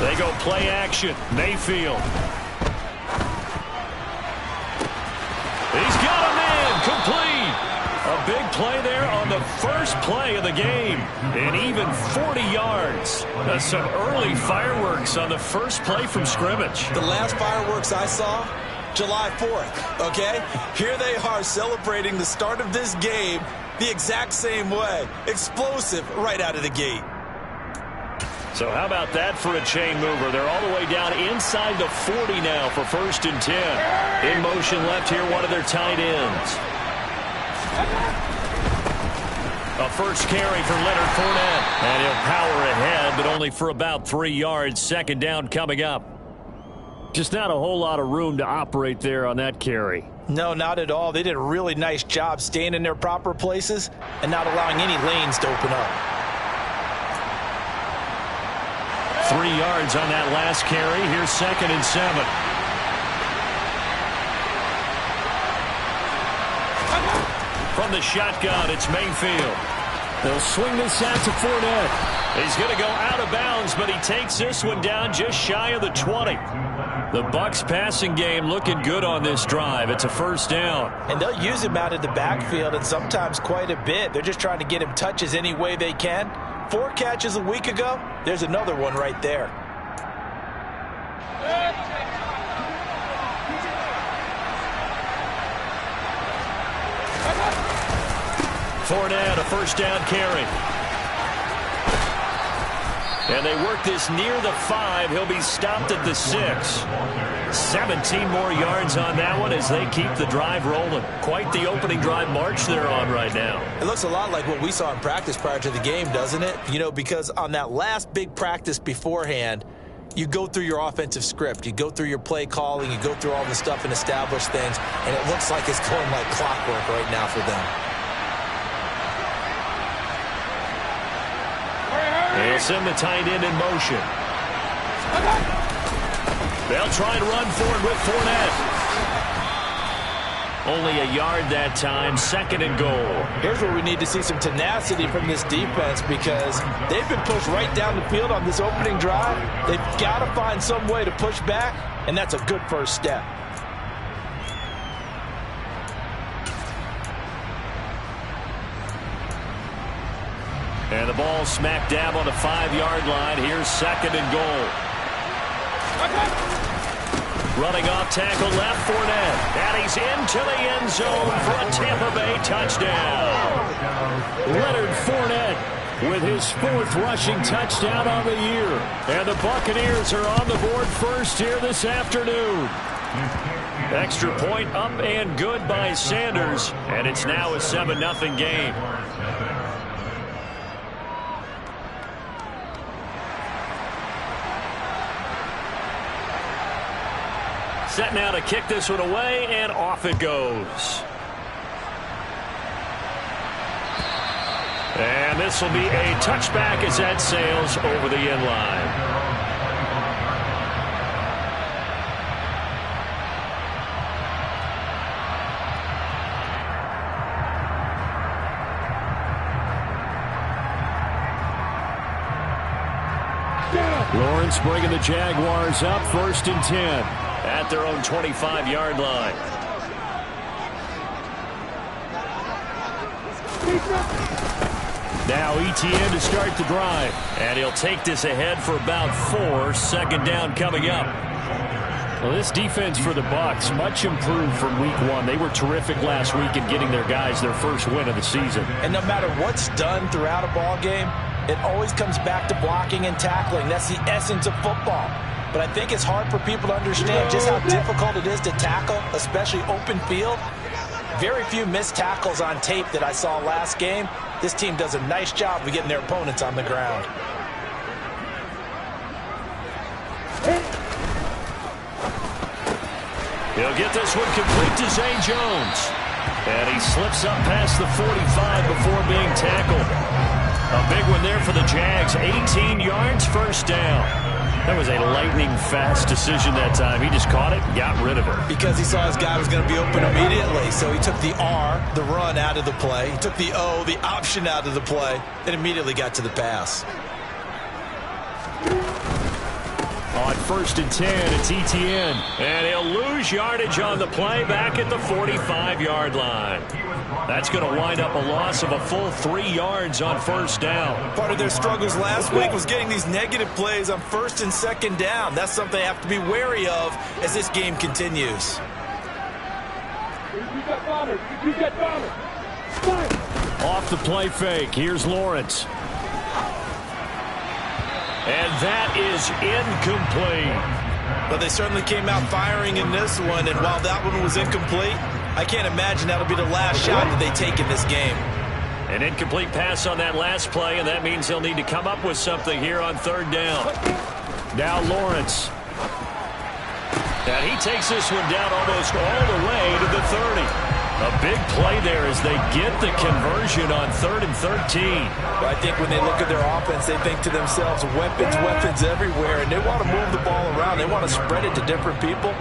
They go play action. Mayfield. He's got him in. Complete. A big play there on the first play of the game. And even 40 yards. Some early fireworks on the first play from scrimmage. The last fireworks I saw, July 4th, okay? Here they are celebrating the start of this game the exact same way. Explosive right out of the gate. So how about that for a chain mover? They're all the way down inside the 40 now for 1st and 10. In motion left here, one of their tight ends. A first carry for Leonard Fournette. And he'll power ahead, but only for about 3 yards. 2nd down coming up. Just not a whole lot of room to operate there on that carry. No, not at all. They did a really nice job staying in their proper places and not allowing any lanes to open up. 3 yards on that last carry. Here's 2nd and 7. From the shotgun, it's Mayfield. They'll swing this out to Fournette. He's going to go out of bounds, but he takes this one down just shy of the 20. The Bucs passing game looking good on this drive. It's a 1st down. And they'll use him out of the backfield, and sometimes quite a bit. They're just trying to get him touches any way they can. 4 catches a week ago. There's another one right there. Fournette, a 1st down carry. And they work this near the 5. He'll be stopped at the 6. 17 more yards on that one as they keep the drive rolling. Quite the opening drive march they're on right now. It looks a lot like what we saw in practice prior to the game, doesn't it? You know, because on that last big practice beforehand, you go through your offensive script. You go through your play calling. You go through all the stuff and establish things. And it looks like it's going like clockwork right now for them. They'll send the tight end in motion. They'll try and run forward with Fournette. Only a yard that time, 2nd and goal. Here's where we need to see some tenacity from this defense because they've been pushed right down the field on this opening drive. They've got to find some way to push back, and that's a good first step. And the ball smack dab on the 5-yard line. Here's 2nd and goal. Running off tackle left, Fournette. And he's into the end zone for a Tampa Bay touchdown. Leonard Fournette with his 4th rushing touchdown on the year. And the Buccaneers are on the board first here this afternoon. Extra point up and good by Sanders. And it's now a 7-0 game. Set now to kick this one away, and off it goes. And this will be a touchback as that sails over the end line. Lawrence bringing the Jaguars up, 1st and 10. At their own 25-yard line. Now ETN to start the drive. And he'll take this ahead for about 4. 2nd down coming up. Well, this defense for the Bucs, much improved from week 1. They were terrific last week in getting their guys their first win of the season. And no matter what's done throughout a ball game, it always comes back to blocking and tackling. That's the essence of football. But I think it's hard for people to understand just how difficult it is to tackle, especially open field. Very few missed tackles on tape that I saw last game. This team does a nice job of getting their opponents on the ground. He'll get this one complete to Zay Jones. And he slips up past the 45 before being tackled. A big one there for the Jags. 18 yards, 1st down. That was a lightning-fast decision that time. He just caught it and got rid of it. Because he saw his guy was going to be open immediately. So he took the R, the run, out of the play. He took the O, the option, out of the play, and immediately got to the pass. On 1st and 10, it's Etienne. And he'll lose yardage on the play back at the 45-yard line. That's going to wind up a loss of a full 3 yards on 1st down. Part of their struggles last week was getting these negative plays on 1st and 2nd down. That's something they have to be wary of as this game continues. Off the play fake, here's Lawrence. And that is incomplete. But they certainly came out firing in this one, and while that one was incomplete, I can't imagine that'll be the last shot that they take in this game. An incomplete pass on that last play, and that means they'll need to come up with something here on 3rd down. Now Lawrence. And he takes this one down almost all the way to the 30. A big play there as they get the conversion on 3rd and 13. Well, I think when they look at their offense, they think to themselves, weapons everywhere, and they want to move the ball around. They want to spread it to different people.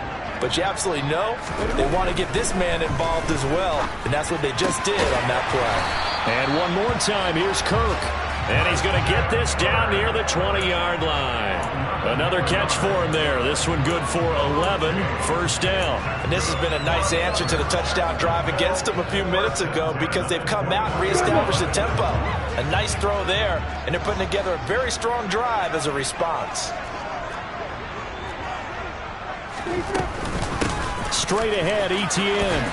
But you absolutely know they want to get this man involved as well, and that's what they just did on that play. And one more time, here's Kirk. And he's going to get this down near the 20-yard line. Another catch for him there. This one good for 11, 1st down. And this has been a nice answer to the touchdown drive against them a few minutes ago because they've come out and reestablished the tempo. A nice throw there, and they're putting together a very strong drive as a response. Straight ahead, Etienne.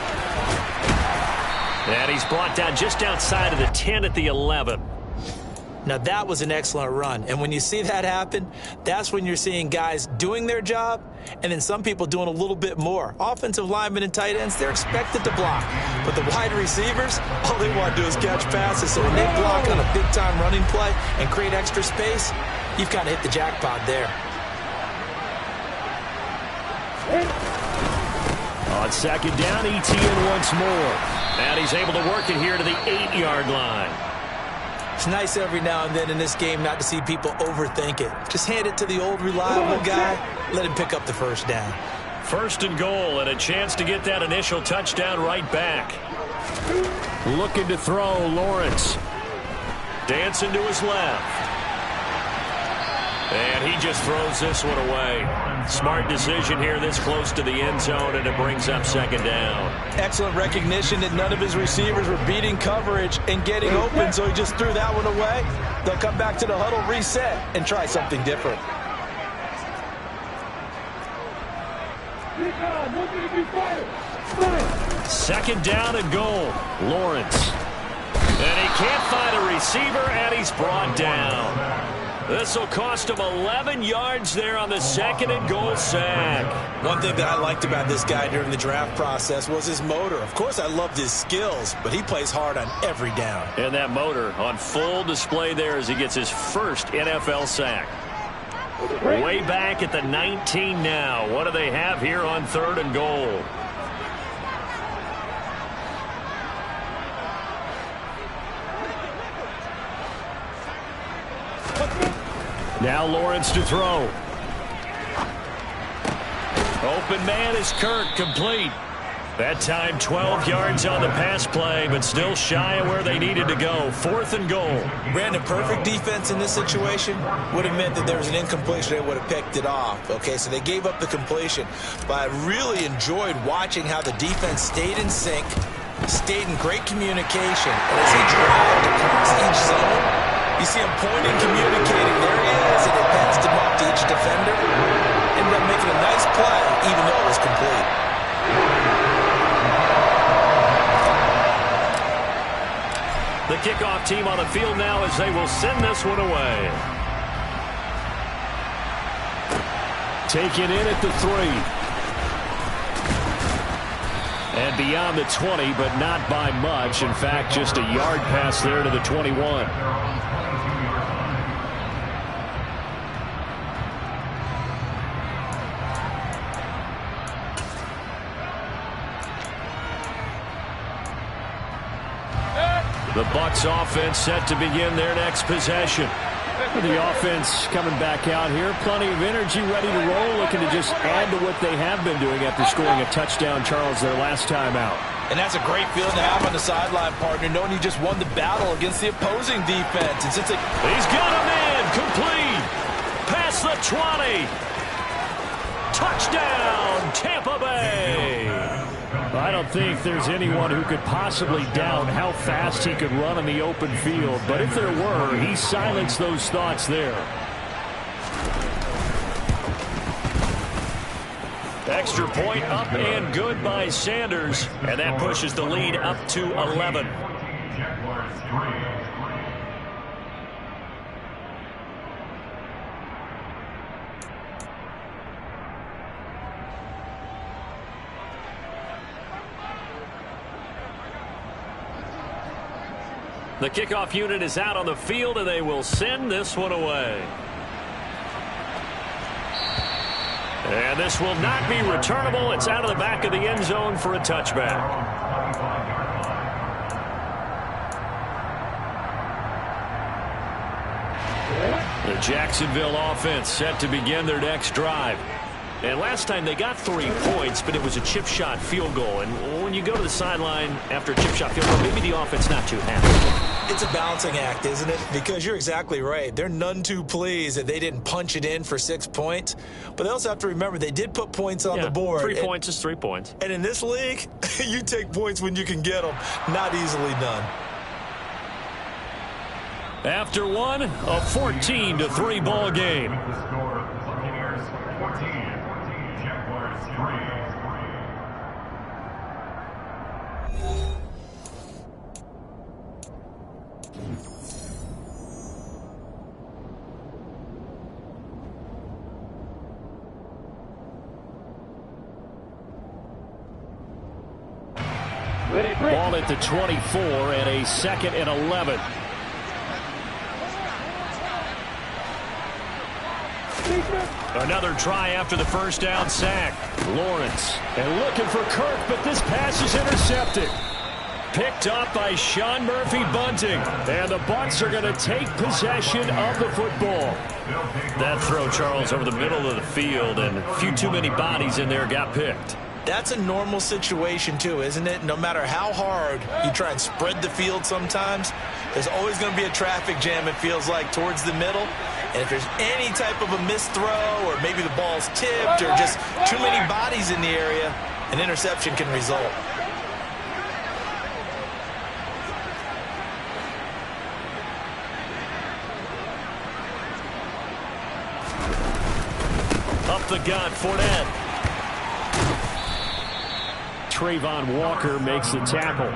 And he's brought down just outside of the 10 at the 11. Now, that was an excellent run. And when you see that happen, that's when you're seeing guys doing their job and then some people doing a little bit more. Offensive linemen and tight ends, they're expected to block. But the wide receivers, all they want to do is catch passes. So when they block on a big-time running play and create extra space, you've kind of hit the jackpot there. On 2nd down, Etienne once more. And he's able to work it here to the 8-yard line. It's nice every now and then in this game not to see people overthink it. Just hand it to the old reliable guy. Let him pick up the 1st down. 1st and goal and a chance to get that initial touchdown right back. Looking to throw, Lawrence. Dancing to his left. And he just throws this one away. Smart decision here this close to the end zone, and it brings up 2nd down. Excellent recognition that none of his receivers were beating coverage and getting open, so he just threw that one away. They'll come back to the huddle, reset, and try something different. Second down and goal. Lawrence. And he can't find a receiver, and he's brought down. This will cost him 11 yards there on the 2nd and goal sack. One thing that I liked about this guy during the draft process was his motor. Of course, I loved his skills, but he plays hard on every down. And that motor on full display there as he gets his first NFL sack. Way back at the 19 now. What do they have here on 3rd and goal? Now Lawrence to throw. Open man is Kirk, complete. That time 12 yards on the pass play, but still shy of where they needed to go. 4th and goal. Brandon, perfect defense in this situation would have meant that there was an incompletion. They would have picked it off. Okay, so they gave up the completion. But I really enjoyed watching how the defense stayed in sync, stayed in great communication. And as he dragged across each zone, you see him pointing, communicating. There he is, and it passed him off to each defender. Ended up making a nice play, even though it was complete. The kickoff team on the field now as they will send this one away. Taken in at the 3. And beyond the 20, but not by much. In fact, just a yard pass there to the 21. The Bucs offense set to begin their next possession. The offense coming back out here. Plenty of energy, ready to roll, looking to just add to what they have been doing after scoring a touchdown, Charles, their last time out. And that's a great feeling to have on the sideline, partner, knowing you just won the battle against the opposing defense. And since He's got a man, complete. Past the 20. Touchdown, Tampa Bay! I don't think there's anyone who could possibly doubt how fast he could run in the open field. But if there were, he silenced those thoughts there. Extra point up and good by Sanders. And that pushes the lead up to 11. The kickoff unit is out on the field, and they will send this one away. And this will not be returnable. It's out of the back of the end zone for a touchback. The Jacksonville offense set to begin their next drive. And last time they got 3 points, but it was a chip shot field goal. And when you go to the sideline after a chip shot field goal, maybe the offense not too happy. It's a balancing act, isn't it? Because you're exactly right. They're none too pleased that they didn't punch it in for 6 points. But they also have to remember they did put points on the board. 3 points is 3 points. And in this league, you take points when you can get them. Not easily done. After one, a 14-3 ball game. Ball at the 24 and a 2nd and 11. Another try after the first down sack. Lawrence and looking for Kirk, but this pass is intercepted. Picked up by Sean Murphy-Bunting. And the Bucs are going to take possession of the football. That throw, Charles, over the middle of the field, and a few too many bodies in there got picked. That's a normal situation, too, isn't it? No matter how hard you try and spread the field sometimes, there's always going to be a traffic jam, it feels like, towards the middle. And if there's any type of a missed throw or maybe the ball's tipped or just too many bodies in the area, an interception can result. Up the gut, Fournette. Trayvon Walker makes the tackle.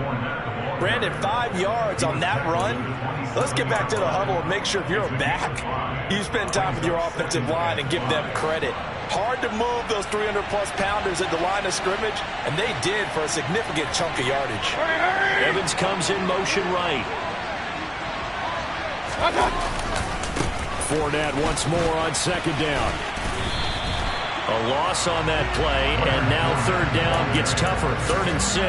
Brandon, 5 yards on that run. Let's get back to the huddle and make sure if you're back, you spend time with your offensive line and give them credit. Hard to move those 300-plus pounders at the line of scrimmage, and they did for a significant chunk of yardage. Evans comes in motion right. Fournette once more on 2nd down. A loss on that play, and now 3rd down gets tougher. 3rd and 6.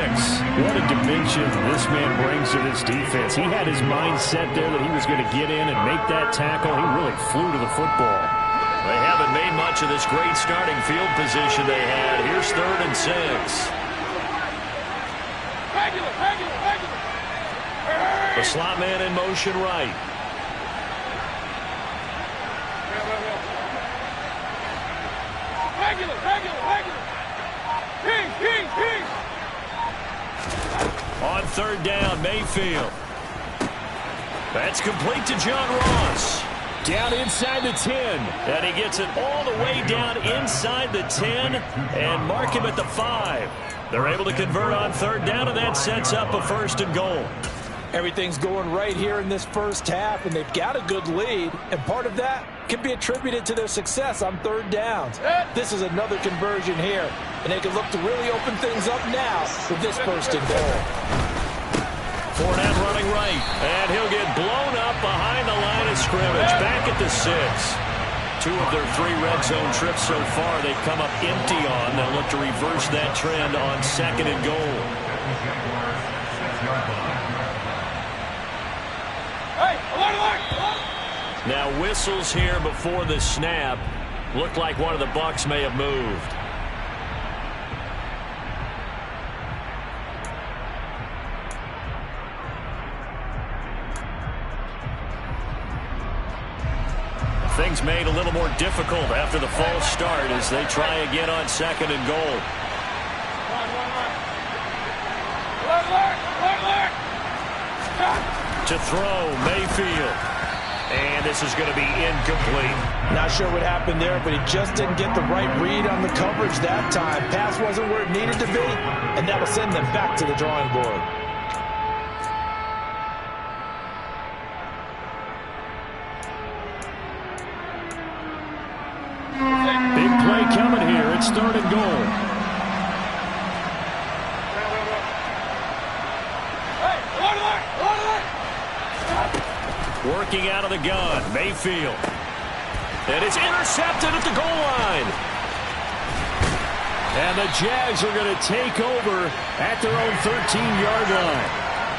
What a dimension this man brings to this defense. He had his mind set there that he was going to get in and make that tackle. He really flew to the football. They haven't made much of this great starting field position they had. Here's 3rd and 6. The slot man in motion right. On 3rd down, Mayfield. That's complete to John Ross. Down inside the 10. And he gets it all the way down inside the 10 and mark him at the 5. They're able to convert on 3rd down, and that sets up a 1st and goal. Everything's going right here in this first half, and they've got a good lead, and part of that can be attributed to their success on 3rd downs. This is another conversion here, and they can look to really open things up now with this 1st and goal. Fournette running right, and he'll get blown up behind the line of scrimmage. Back at the 6. 2 of their 3 red zone trips so far they've come up empty on. They'll look to reverse that trend on 2nd and goal. Now whistles here before the snap. Looked like one of the Bucs may have moved. Things made a little more difficult after the false start as they try again on 2nd and goal. To throw, Mayfield. And this is going to be incomplete. Not sure what happened there, but he just didn't get the right read on the coverage that time. Pass wasn't where it needed to be, and that will send them back to the drawing board. Big play coming here. It's 3rd and goal. Working out of the gun, Mayfield. And it's intercepted at the goal line. And the Jags are going to take over at their own 13-yard line.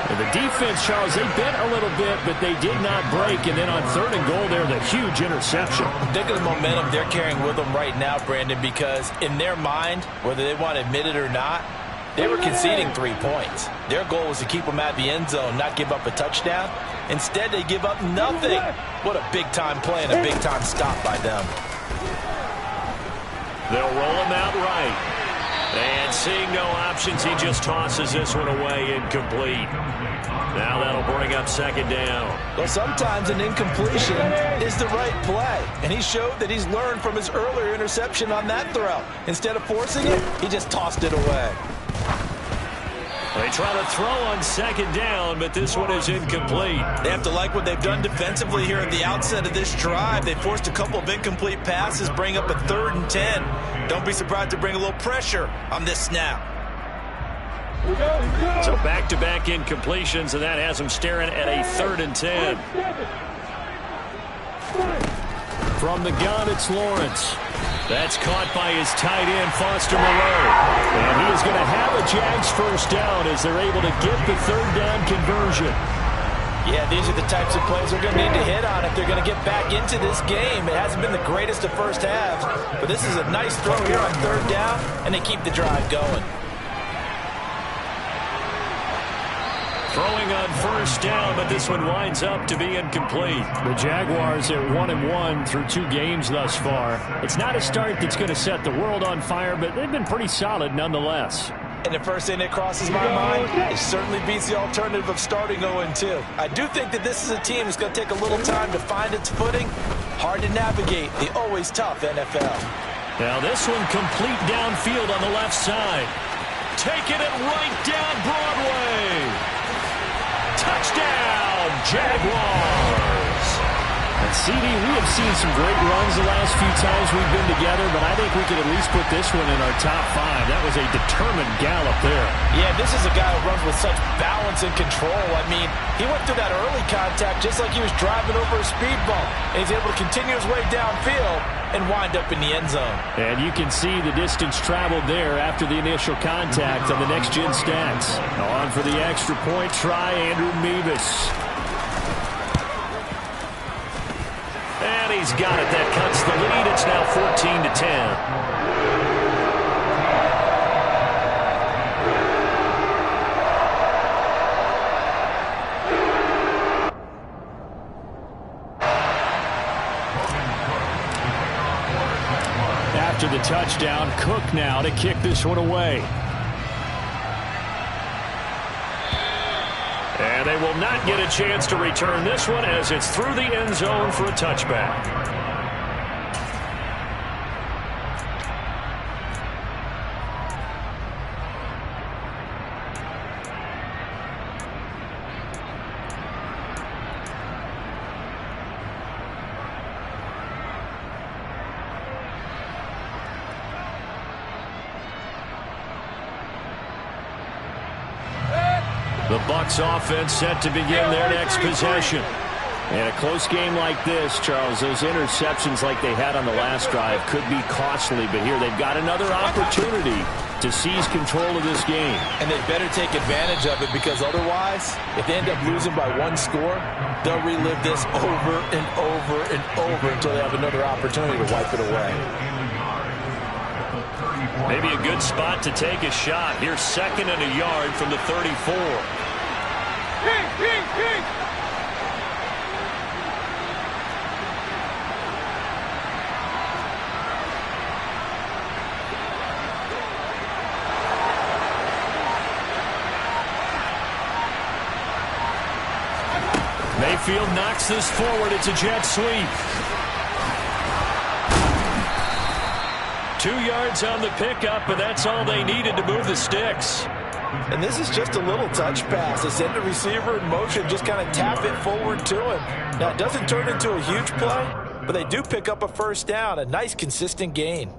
And the defense, Charles, they bent a little bit, but they did not break. And then on 3rd and goal there, the huge interception. Think of the momentum they're carrying with them right now, Brandon, because in their mind, whether they want to admit it or not, they were conceding 3 points. Their goal was to keep them at the end zone, not give up a touchdown. Instead, they give up nothing. What a big-time play and a big-time stop by them. They'll roll him out right. And seeing no options, he just tosses this one away, incomplete. Now that'll bring up 2nd down. Well, sometimes an incompletion is the right play. And he showed that he's learned from his earlier interception on that throw. Instead of forcing it, he just tossed it away. They try to throw on 2nd down, but this one is incomplete. They have to like what they've done defensively here at the outset of this drive. They forced a couple of incomplete passes, bring up a 3rd and 10. Don't be surprised to bring a little pressure on this snap. So back-to-back incompletions, and that has them staring at a 3rd and 10. From the gun, it's Lawrence. That's caught by his tight end, Foster Moreau. And he is going to have a Jags 1st down as they're able to get the 3rd down conversion. Yeah, these are the types of plays they're going to need to hit on if they're going to get back into this game. It hasn't been the greatest of first halves, but this is a nice throw here on 3rd down, and they keep the drive going. Throwing on 1st down, but this one winds up to be incomplete. The Jaguars at 1-1 through 2 games thus far. It's not a start that's going to set the world on fire, but they've been pretty solid nonetheless. And the first thing that crosses my mind, it certainly beats the alternative of starting 0-2. I do think that this is a team that's going to take a little time to find its footing. Hard to navigate the always tough NFL. Now this one complete downfield on the left side. Taking it right down Broadway. Touchdown, Jaguars. And CD, we have seen some great runs the last few times we've been together, but I think we could at least put this one in our top 5. That was a determined gallop there. Yeah, this is a guy who runs with such balance and control. I mean, he went through that early contact just like he was driving over a speed bump. And he's able to continue his way downfield and wind up in the end zone. And you can see the distance traveled there after the initial contact on the next-gen stats. On for the extra point try, Andrew Mevis. And he's got it. That cuts the lead. It's now 14-10. After the touchdown, Cook now to kick this one away. And they will not get a chance to return this one as it's through the end zone for a touchback. The Bucs offense set to begin their next possession. In a close game like this, Charles, those interceptions like they had on the last drive could be costly, but here they've got another opportunity to seize control of this game. And they better take advantage of it, because otherwise, if they end up losing by 1 score, they'll relive this over and over and over until they have another opportunity to wipe it away. Maybe a good spot to take a shot. Here's 2nd and a yard from the 34. Mayfield knocks this forward. It's a jet sweep. 2 yards on the pickup, but that's all they needed to move the sticks. And this is just a little touch pass. They send the receiver in motion, just kind of tap it forward to him. Now, it doesn't turn into a huge play, but they do pick up a first down, a nice, consistent gain.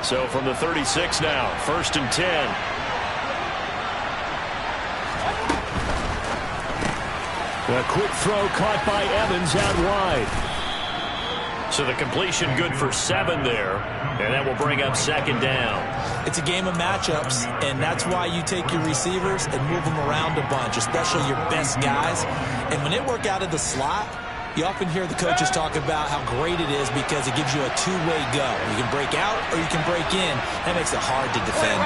So from the 36 now, 1st and 10. A quick throw caught by Evans out wide. So the completion good for 7 there, and that will bring up 2nd down. It's a game of matchups, and that's why you take your receivers and move them around a bunch, especially your best guys. And when they work out of the slot, you often hear the coaches talk about how great it is because it gives you a two-way go. You can break out or you can break in. That makes it hard to defend.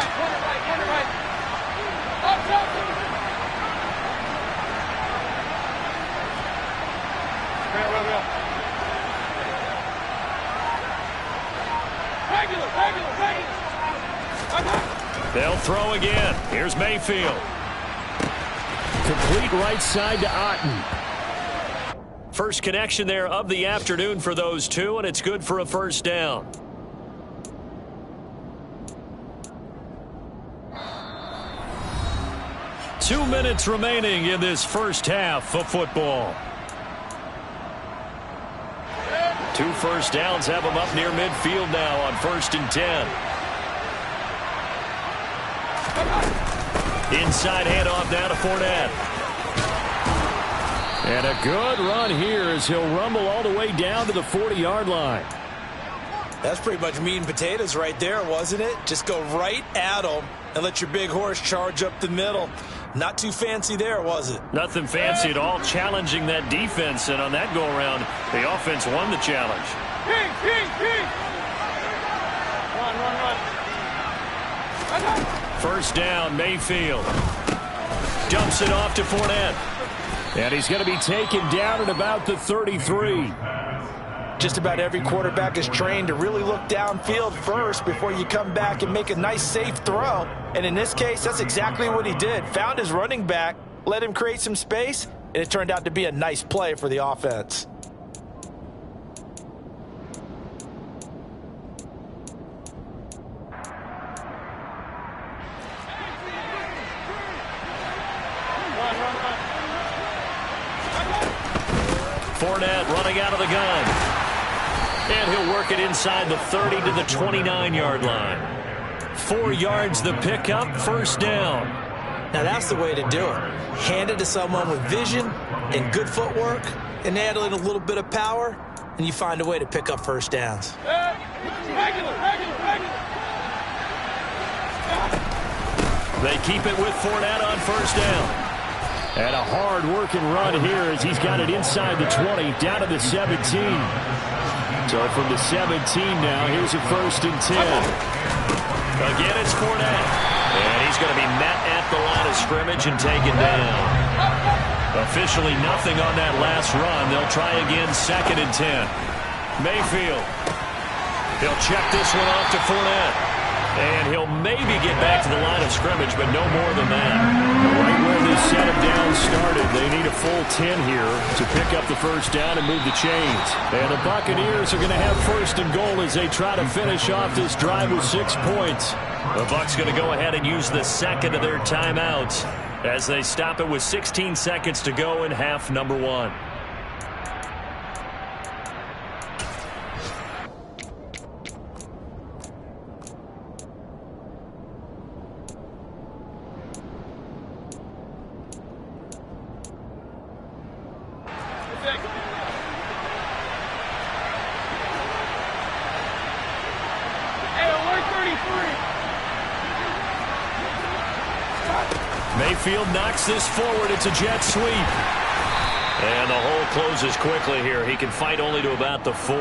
They'll throw again. Here's Mayfield. Complete right side to Otten. First connection there of the afternoon for those two, and it's good for a first down. Two minutes remaining in this first half of football. 2 first downs have them up near midfield now on 1st and 10. Inside handoff down to Fournette. And a good run here as he'll rumble all the way down to the 40-yard line. That's pretty much meat and potatoes right there, wasn't it? Just go right at them and let your big horse charge up the middle. Not too fancy there, was it? Nothing fancy at all, challenging that defense. And on that go-around, the offense won the challenge. Run. First down, Mayfield. Dumps it off to Fournette. And he's going to be taken down at about the 33. Just about every quarterback is trained to really look downfield first before you come back and make a nice, safe throw. And in this case, that's exactly what he did. Found his running back, let him create some space, and it turned out to be a nice play for the offense. Fournette running out of the gun. And he'll work it inside the 30 to the 29-yard line. 4 yards the pickup, first down. Now that's the way to do it. Hand it to someone with vision and good footwork and add in a little bit of power, and you find a way to pick up first downs. They keep it with Fournette on first down. And a hard-working run here as he's got it inside the 20, down to the 17. So from the 17 now, here's a 1st and 10. Again, it's Fournette. And he's going to be met at the line of scrimmage and taken down. Officially nothing on that last run. They'll try again, 2nd and 10. Mayfield. He'll check this one off to Fournette. And he'll maybe get back to the line of scrimmage, but no more than that. Right where this set of downs started, they need a full 10 here to pick up the first down and move the chains. And the Buccaneers are going to have 1st and goal as they try to finish off this drive with 6 points. The Bucs going to go ahead and use the second of their timeouts as they stop it with 16 seconds to go in half number 1. Mayfield knocks this forward. It's a jet sweep. And the hole closes quickly here. He can fight only to about the 4.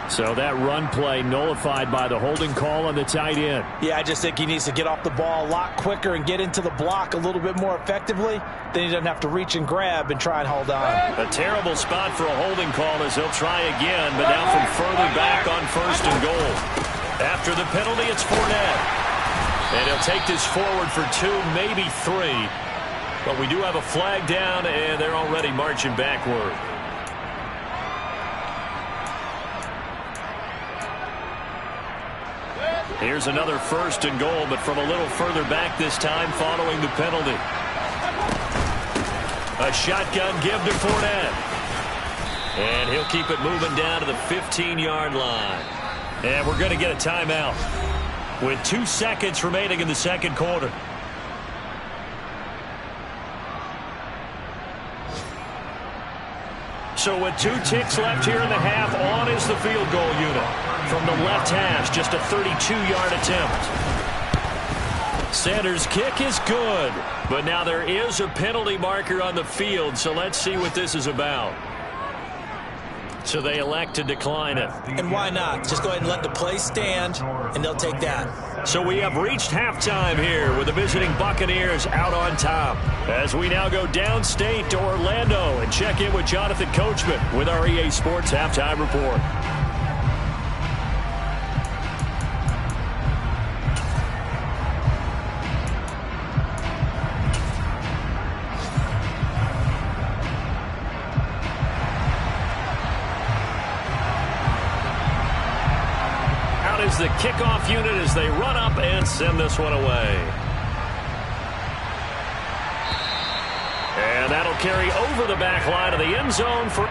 So that run play nullified by the holding call on the tight end. Yeah, I just think he needs to get off the ball a lot quicker and get into the block a little bit more effectively. Then he doesn't have to reach and grab and try and hold on. A terrible spot for a holding call as he'll try again, but now from further back on 1st and goal. After the penalty, it's Fournette. And he'll take this forward for 2, maybe 3. But we do have a flag down, and they're already marching backward. Here's another 1st and goal, but from a little further back this time following the penalty. A shotgun give to Fournette. And he'll keep it moving down to the 15-yard line. And we're going to get a timeout with 2 seconds remaining in the second quarter. So with 2 ticks left here in the half, on is the field goal unit. From the left hash, just a 32-yard attempt. Sanders' kick is good, but now there is a penalty marker on the field, so let's see what this is about. So they elect to decline it. And why not? Just go ahead and let the play stand, and they'll take that. So we have reached halftime here with the visiting Buccaneers out on top. As we now go downstate to Orlando and check in with Jonathan Coachman with our EA Sports Halftime Report. The kickoff unit as they run up and send this one away. And that'll carry over the back line of the end zone for...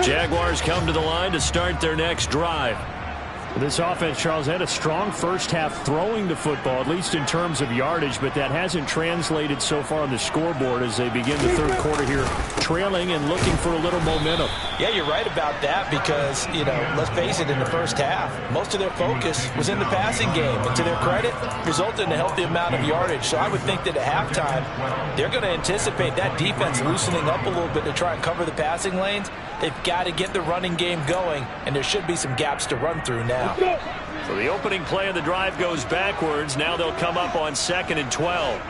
Jaguars come to the line to start their next drive. This offense, Charles, had a strong first half throwing the football, at least in terms of yardage, but that hasn't translated so far on the scoreboard as they begin the third quarter here, trailing and looking for a little momentum. Yeah, you're right about that because, you know, let's face it, in the first half, most of their focus was in the passing game. And to their credit, resulted in a healthy amount of yardage. So I would think that at halftime, they're going to anticipate that defense loosening up a little bit to try and cover the passing lanes. They've got to get the running game going, and there should be some gaps to run through now. So the opening play of the drive goes backwards. Now they'll come up on 2nd and 12.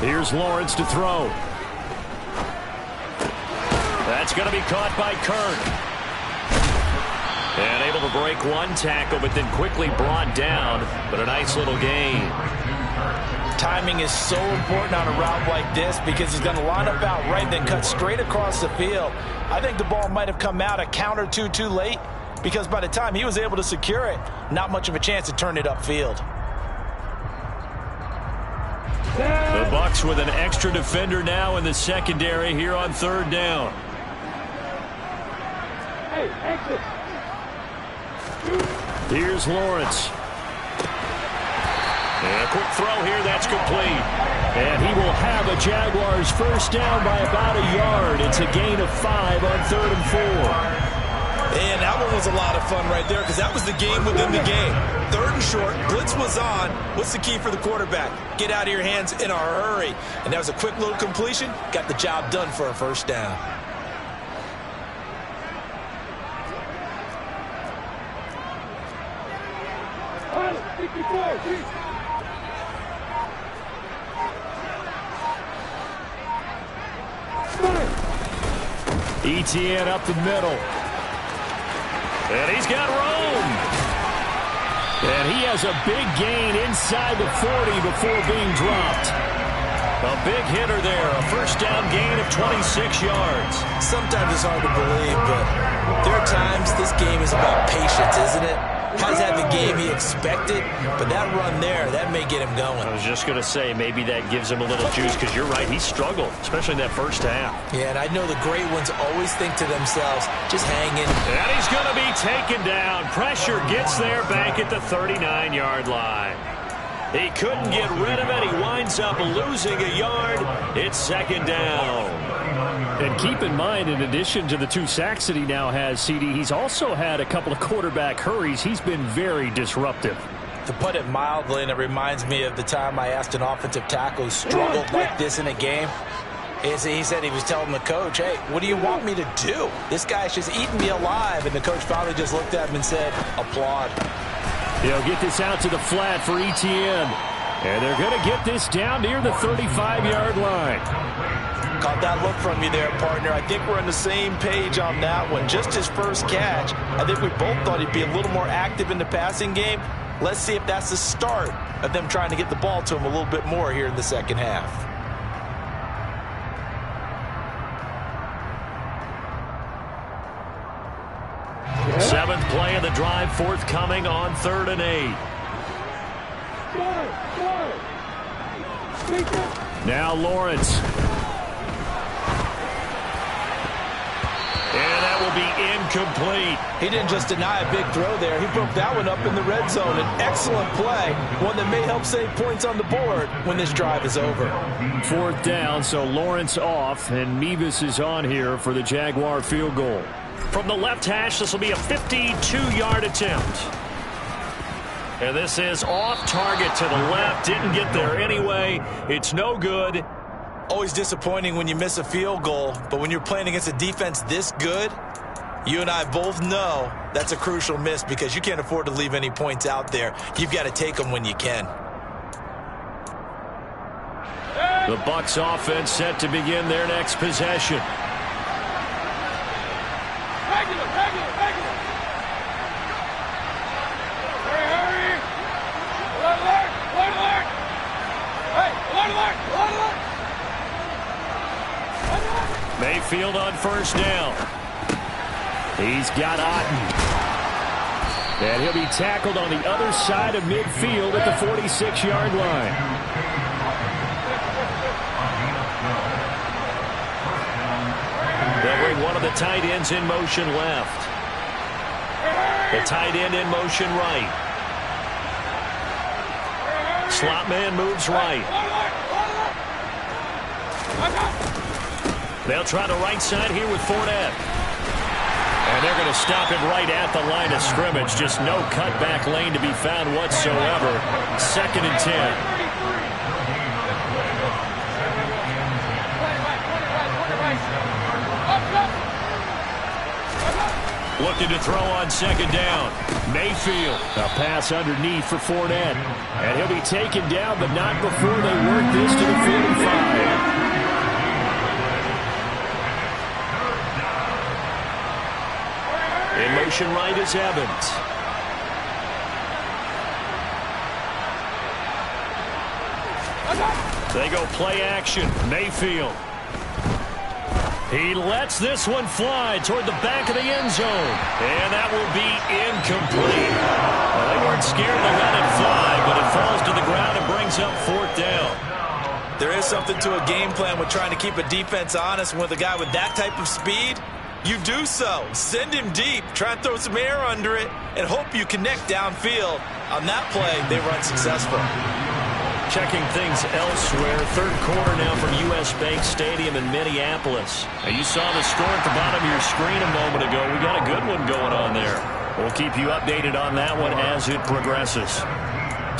Here's Lawrence to throw. That's going to be caught by Kern. And able to break one tackle, but then quickly brought down. But a nice little gain. Timing is so important on a route like this because he's going to line up out right, then cut straight across the field. I think the ball might have come out a count or two too late because by the time he was able to secure it, not much of a chance to turn it upfield. The Bucs with an extra defender now in the secondary here on 3rd down. Here's Lawrence. And a quick throw here, that's complete. And he will have a Jaguars first down by about a yard. It's a gain of 5 on 3rd and 4. And that one was a lot of fun right there because that was the game within the game. 3rd and short, blitz was on. What's the key for the quarterback? Get out of your hands in a hurry. And that was a quick little completion. Got the job done for a first down. Etienne up the middle. And he's got room. And he has a big gain inside the 40 before being dropped. A big hitter there. A first down gain of 26 yards. Sometimes it's hard to believe, but there are times this game is about patience, isn't it? Hasn't had the game he expected, but that run there, that may get him going. I was just going to say, maybe that gives him a little juice, because you're right, he struggled, especially in that first half. Yeah, and I know the great ones always think to themselves, just hang in. And he's going to be taken down. Pressure gets there back at the 39-yard line. He couldn't get rid of it. He winds up losing a yard. It's second down. And keep in mind, in addition to the 2 sacks that he now has, CD, he's also had a couple of quarterback hurries. He's been very disruptive. To put it mildly, and it reminds me of the time I asked an offensive tackle who struggled like this in a game. He said he was telling the coach, hey, what do you want me to do? This guy's just eating me alive. And the coach finally just looked at him and said, applaud. They'll get this out to the flat for Etienne. And they're going to get this down near the 35-yard line. Caught that look from you there, partner. I think we're on the same page on that one. Just his first catch. I think we both thought he'd be a little more active in the passing game. Let's see if that's the start of them trying to get the ball to him a little bit more here in the second half. Seventh play of the drive forthcoming on 3rd and 8. Now Lawrence. And that will be incomplete. He didn't just deny a big throw there. He broke that one up in the red zone. An excellent play. One that may help save points on the board when this drive is over. 4th down, so Lawrence off, and Mevis is on here for the Jaguar field goal. From the left hash, this will be a 52-yard attempt. And this is off target to the left. Didn't get there anyway. It's no good. Always disappointing when you miss a field goal, but when you're playing against a defense this good, you and I both know that's a crucial miss because you can't afford to leave any points out there. You've got to take them when you can. The Bucs offense set to begin their next possession. Mayfield on first down. He's got Otten. And he'll be tackled on the other side of midfield at the 46-yard line. They'll bring one of the tight ends in motion left. The tight end in motion right. Slot man moves right. They'll try the right side here with Fournette. And they're going to stop him right at the line of scrimmage. Just no cutback lane to be found whatsoever. 2nd and 10. Looking to throw on 2nd down. Mayfield. A pass underneath for Fournette. And he'll be taken down, but not before they work this to the 45. In motion right is Evans. They go play action. Mayfield. He lets this one fly toward the back of the end zone. And that will be incomplete. Well, they weren't scared to let it fly, but it falls to the ground and brings up 4th down. There is something to a game plan with trying to keep a defense honest. With a guy with that type of speed, you do so. Send him deep. Try and throw some air under it and hope you connect downfield. On that play, they were unsuccessful. Checking things elsewhere. 3rd quarter now from U.S. Bank Stadium in Minneapolis. Now you saw the score at the bottom of your screen a moment ago. We got a good one going on there. We'll keep you updated on that one as it progresses.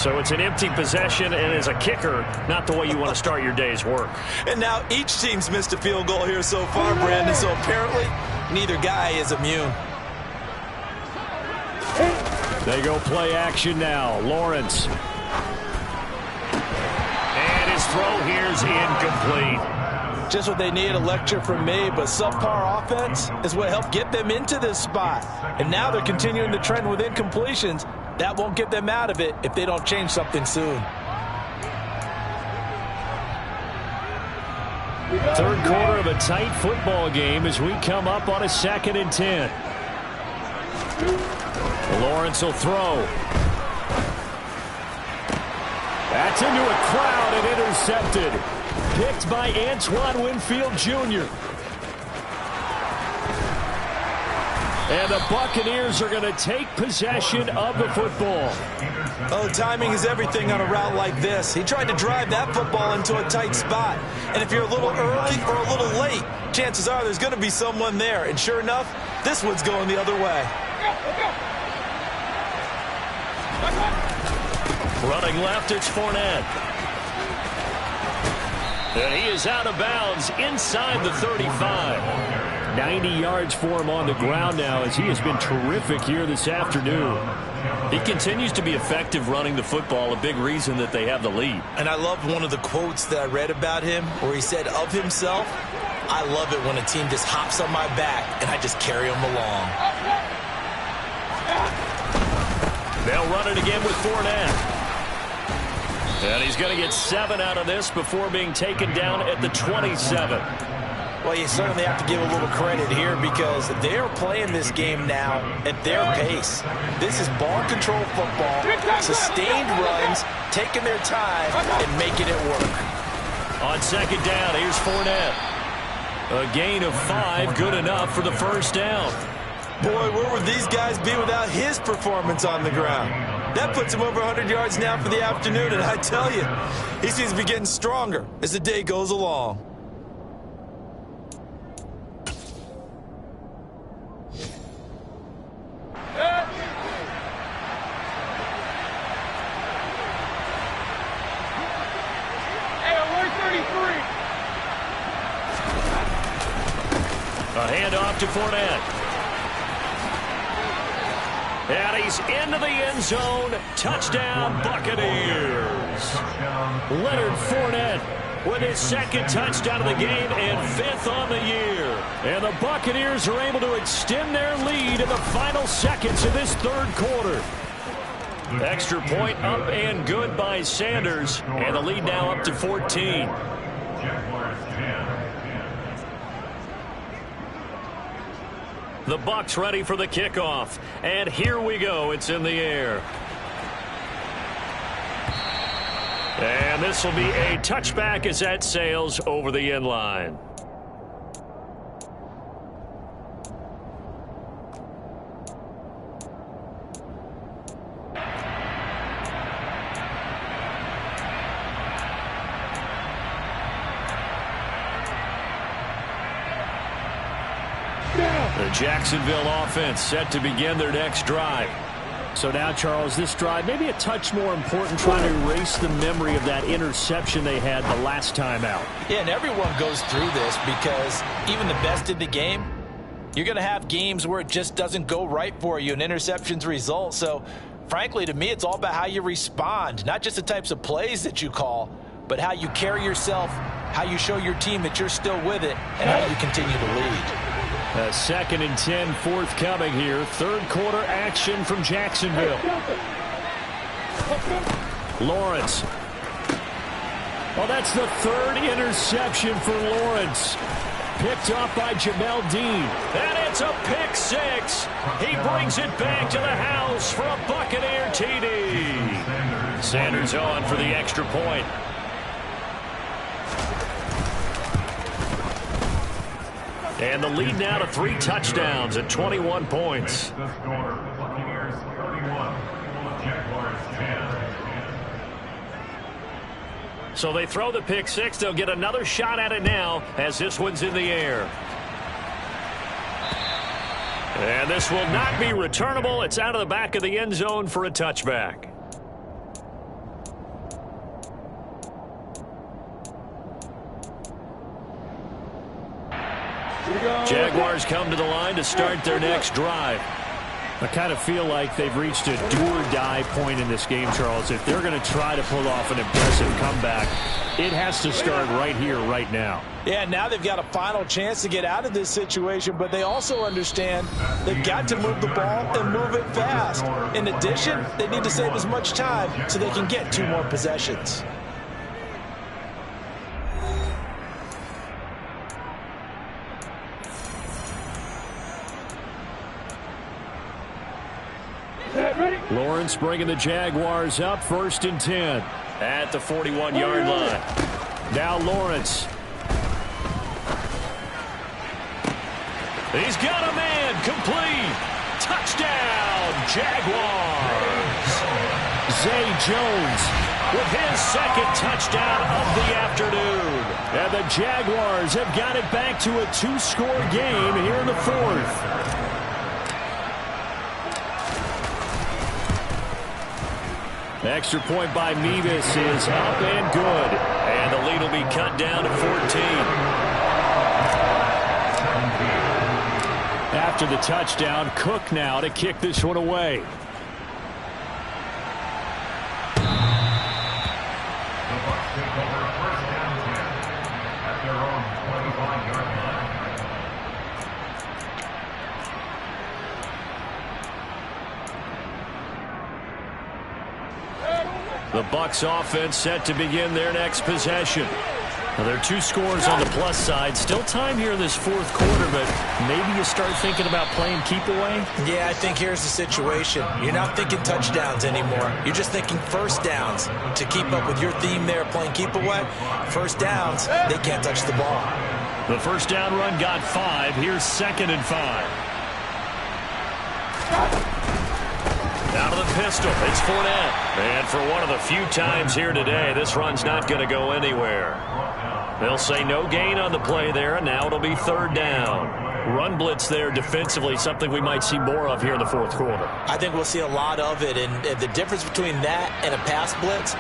So it's an empty possession, and as a kicker, not the way you want to start your day's work. And now each team's missed a field goal here so far, Brandon, so apparently neither guy is immune. They go play action now. Lawrence. And his throw here's incomplete. Just what they need, a lecture from me, but subpar offense is what helped get them into this spot. And now they're continuing the trend with incompletions. That won't get them out of it if they don't change something soon. Third quarter of a tight football game as we come up on a 2nd and 10. Lawrence will throw. That's into a crowd and intercepted. Picked by Antoine Winfield Jr. And the Buccaneers are going to take possession of the football. Oh, timing is everything on a route like this. He tried to drive that football into a tight spot. And if you're a little early or a little late, chances are there's going to be someone there. And sure enough, this one's going the other way. Running left, it's Fournette. And he is out of bounds inside the 35. 90 yards for him on the ground now as he has been terrific here this afternoon. He continues to be effective running the football, a big reason that they have the lead. And I loved one of the quotes that I read about him where he said of himself, "I love it when a team just hops on my back and I just carry them along." They'll run it again with Fournette. And he's going to get 7 out of this before being taken down at the 27. Well, you certainly have to give a little credit here because they're playing this game now at their pace. This is ball control football, sustained runs, taking their time and making it work. On 2nd down, here's Fournette. A gain of 5, good enough for the first down. Boy, where would these guys be without his performance on the ground? That puts him over 100 yards now for the afternoon, and I tell you, he seems to be getting stronger as the day goes along. A handoff to Fournette. And he's into the end zone. Touchdown, Buccaneers. Leonard Fournette with his 2nd touchdown of the game and 5th on the year. And the Buccaneers are able to extend their lead in the final seconds of this 3rd quarter. Extra point up and good by Sanders. And the lead now up to 14. The Bucs ready for the kickoff. And here we go. It's in the air. And this will be a touchback as that sails over the end line. The Jacksonville offense set to begin their next drive. So now, Charles, this drive maybe a touch more important, trying to erase the memory of that interception they had the last time out. Yeah, and everyone goes through this because even the best in the game, you're going to have games where it just doesn't go right for you and interceptions result. So, frankly, to me, it's all about how you respond, not just the types of plays that you call, but how you carry yourself, how you show your team that you're still with it, and how you continue to lead. A 2nd and 10 forthcoming here. 3rd quarter action from Jacksonville. Lawrence. Well, that's the 3rd interception for Lawrence. Picked off by Jamel Dean. And it's a pick 6. He brings it back to the house for a Buccaneer TD. Sanders on for the extra point. And the lead now to 3 touchdowns at 21 points. So they throw the pick 6. They'll get another shot at it now as this one's in the air. And this will not be returnable. It's out of the back of the end zone for a touchback. Jaguars come to the line to start their next drive. I kind of feel like they've reached a do-or-die point in this game, Charles. If they're going to try to pull off an impressive comeback, it has to start right here, right now. Yeah, now they've got a final chance to get out of this situation, but they also understand they've got to move the ball and move it fast. In addition, they need to save as much time so they can get 2 more possessions. Lawrence bringing the Jaguars up, 1st and 10. At the 41-yard line. Now Lawrence. He's got a man, complete. Touchdown, Jaguars. Zay Jones with his 2nd touchdown of the afternoon. And the Jaguars have got it back to a 2-score game here in the 4th. Extra point by Mevis is up and good. And the lead will be cut down to 14. After the touchdown, Cook now to kick this one away. The Bucs offense set to begin their next possession. Now, there are 2 scores on the plus side. Still time here in this 4th quarter, but maybe you start thinking about playing keep away? Yeah, I think here's the situation. You're not thinking touchdowns anymore. You're just thinking first downs. To keep up with your theme there, playing keep away, first downs, they can't touch the ball. The first down run got 5. Here's 2nd and 5. Out of the pistol, it's Fournette. And for one of the few times here today, this run's not going to go anywhere. They'll say no gain on the play there, and now it'll be 3rd down. Run blitz there defensively, something we might see more of here in the 4th quarter. I think we'll see a lot of it, and the difference between that and a pass blitz,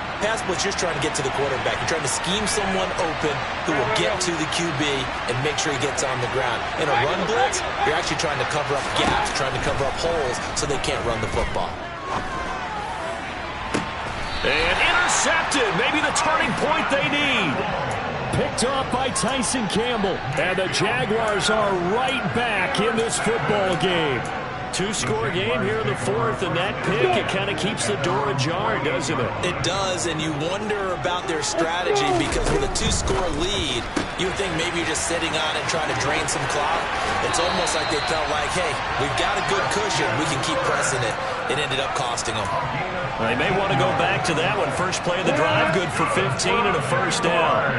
you're trying to get to the quarterback. You're trying to scheme someone open who will get to the QB and make sure he gets on the ground. In a run blitz, you're actually trying to cover up gaps, trying to cover up holes so they can't run the football. And intercepted, maybe the turning point they need. Picked off by Tyson Campbell. And the Jaguars are right back in this football game. 2-score game here in the 4th, and that pick, it kind of keeps the door ajar, doesn't it? It does, and you wonder about their strategy because with a 2-score lead, you would think maybe you're just sitting on it trying to drain some clock. It's almost like they felt like, hey, we've got a good cushion. We can keep pressing it. It ended up costing them. They may want to go back to that one. First play of the drive, good for 15 and a first down.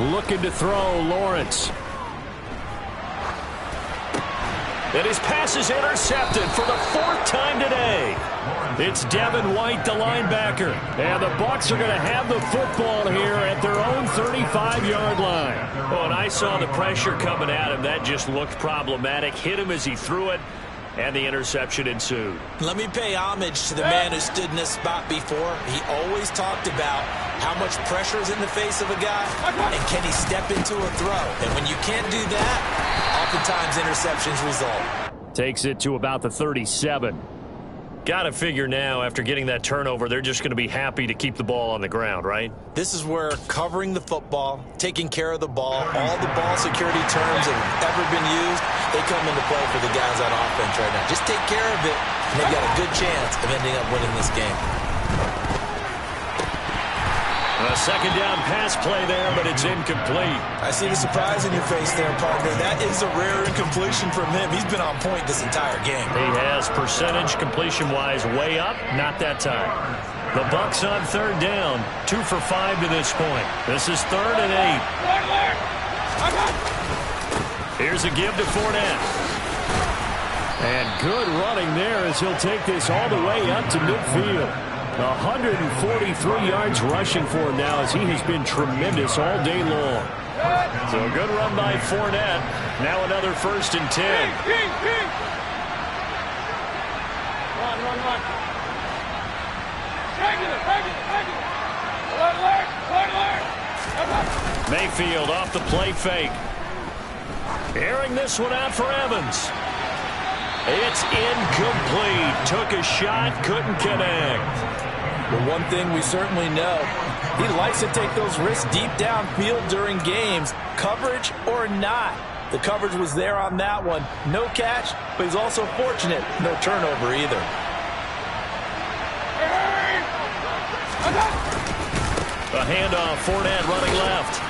Looking to throw, Lawrence. And his pass is intercepted for the 4th time today. It's Devin White, the linebacker. And the Bucs are going to have the football here at their own 35-yard line. Oh, and I saw the pressure coming at him. That just looked problematic. Hit him as he threw it, and the interception ensued. Let me pay homage to the man who stood in this spot before. He always talked about how much pressure is in the face of a guy, and can he step into a throw. And when you can't do that, oftentimes interceptions result. Takes it to about the 37. Got to figure now, after getting that turnover, they're just going to be happy to keep the ball on the ground, right? This is where covering the football, taking care of the ball, all the ball security terms that have ever been used, they come into play for the guys on offense right now. Just take care of it, and they've got a good chance of ending up winning this game. A second down pass play there, but it's incomplete. I see the surprise in your face there, partner. That is a rare incompletion from him. He's been on point this entire game. He has percentage completion-wise way up, not that time. The Bucs on 3rd down, 2 for 5 to this point. This is 3rd and 8. Here's a give to Fournette. And good running there as he'll take this all the way up to midfield. 143 yards rushing for him now as he has been tremendous all day long. So a good run by Fournette. Now another 1st and 10. Run. Mayfield off the play fake. Airing this one out for Evans. It's incomplete. Took a shot, couldn't connect. Well, one thing we certainly know, he likes to take those risks deep downfield during games, coverage or not. The coverage was there on that one. No catch, but he's also fortunate. No turnover either. A handoff, Fournette running left.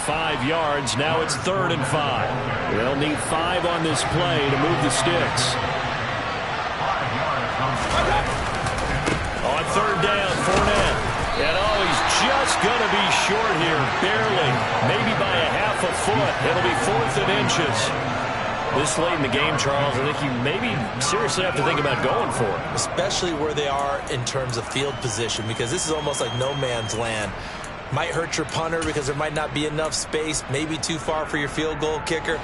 5 yards, now it's 3rd and 5. They'll need 5 on this play to move the sticks. On 3rd down, Fournette. And he's just going to be short here, barely, maybe by a half a foot. It'll be 4th and inches. This late in the game, Charles, I think you maybe seriously have to think about going for it. Especially where they are in terms of field position, because this is almost like no man's land. Might hurt your punter because there might not be enough space, maybe too far for your field goal kicker.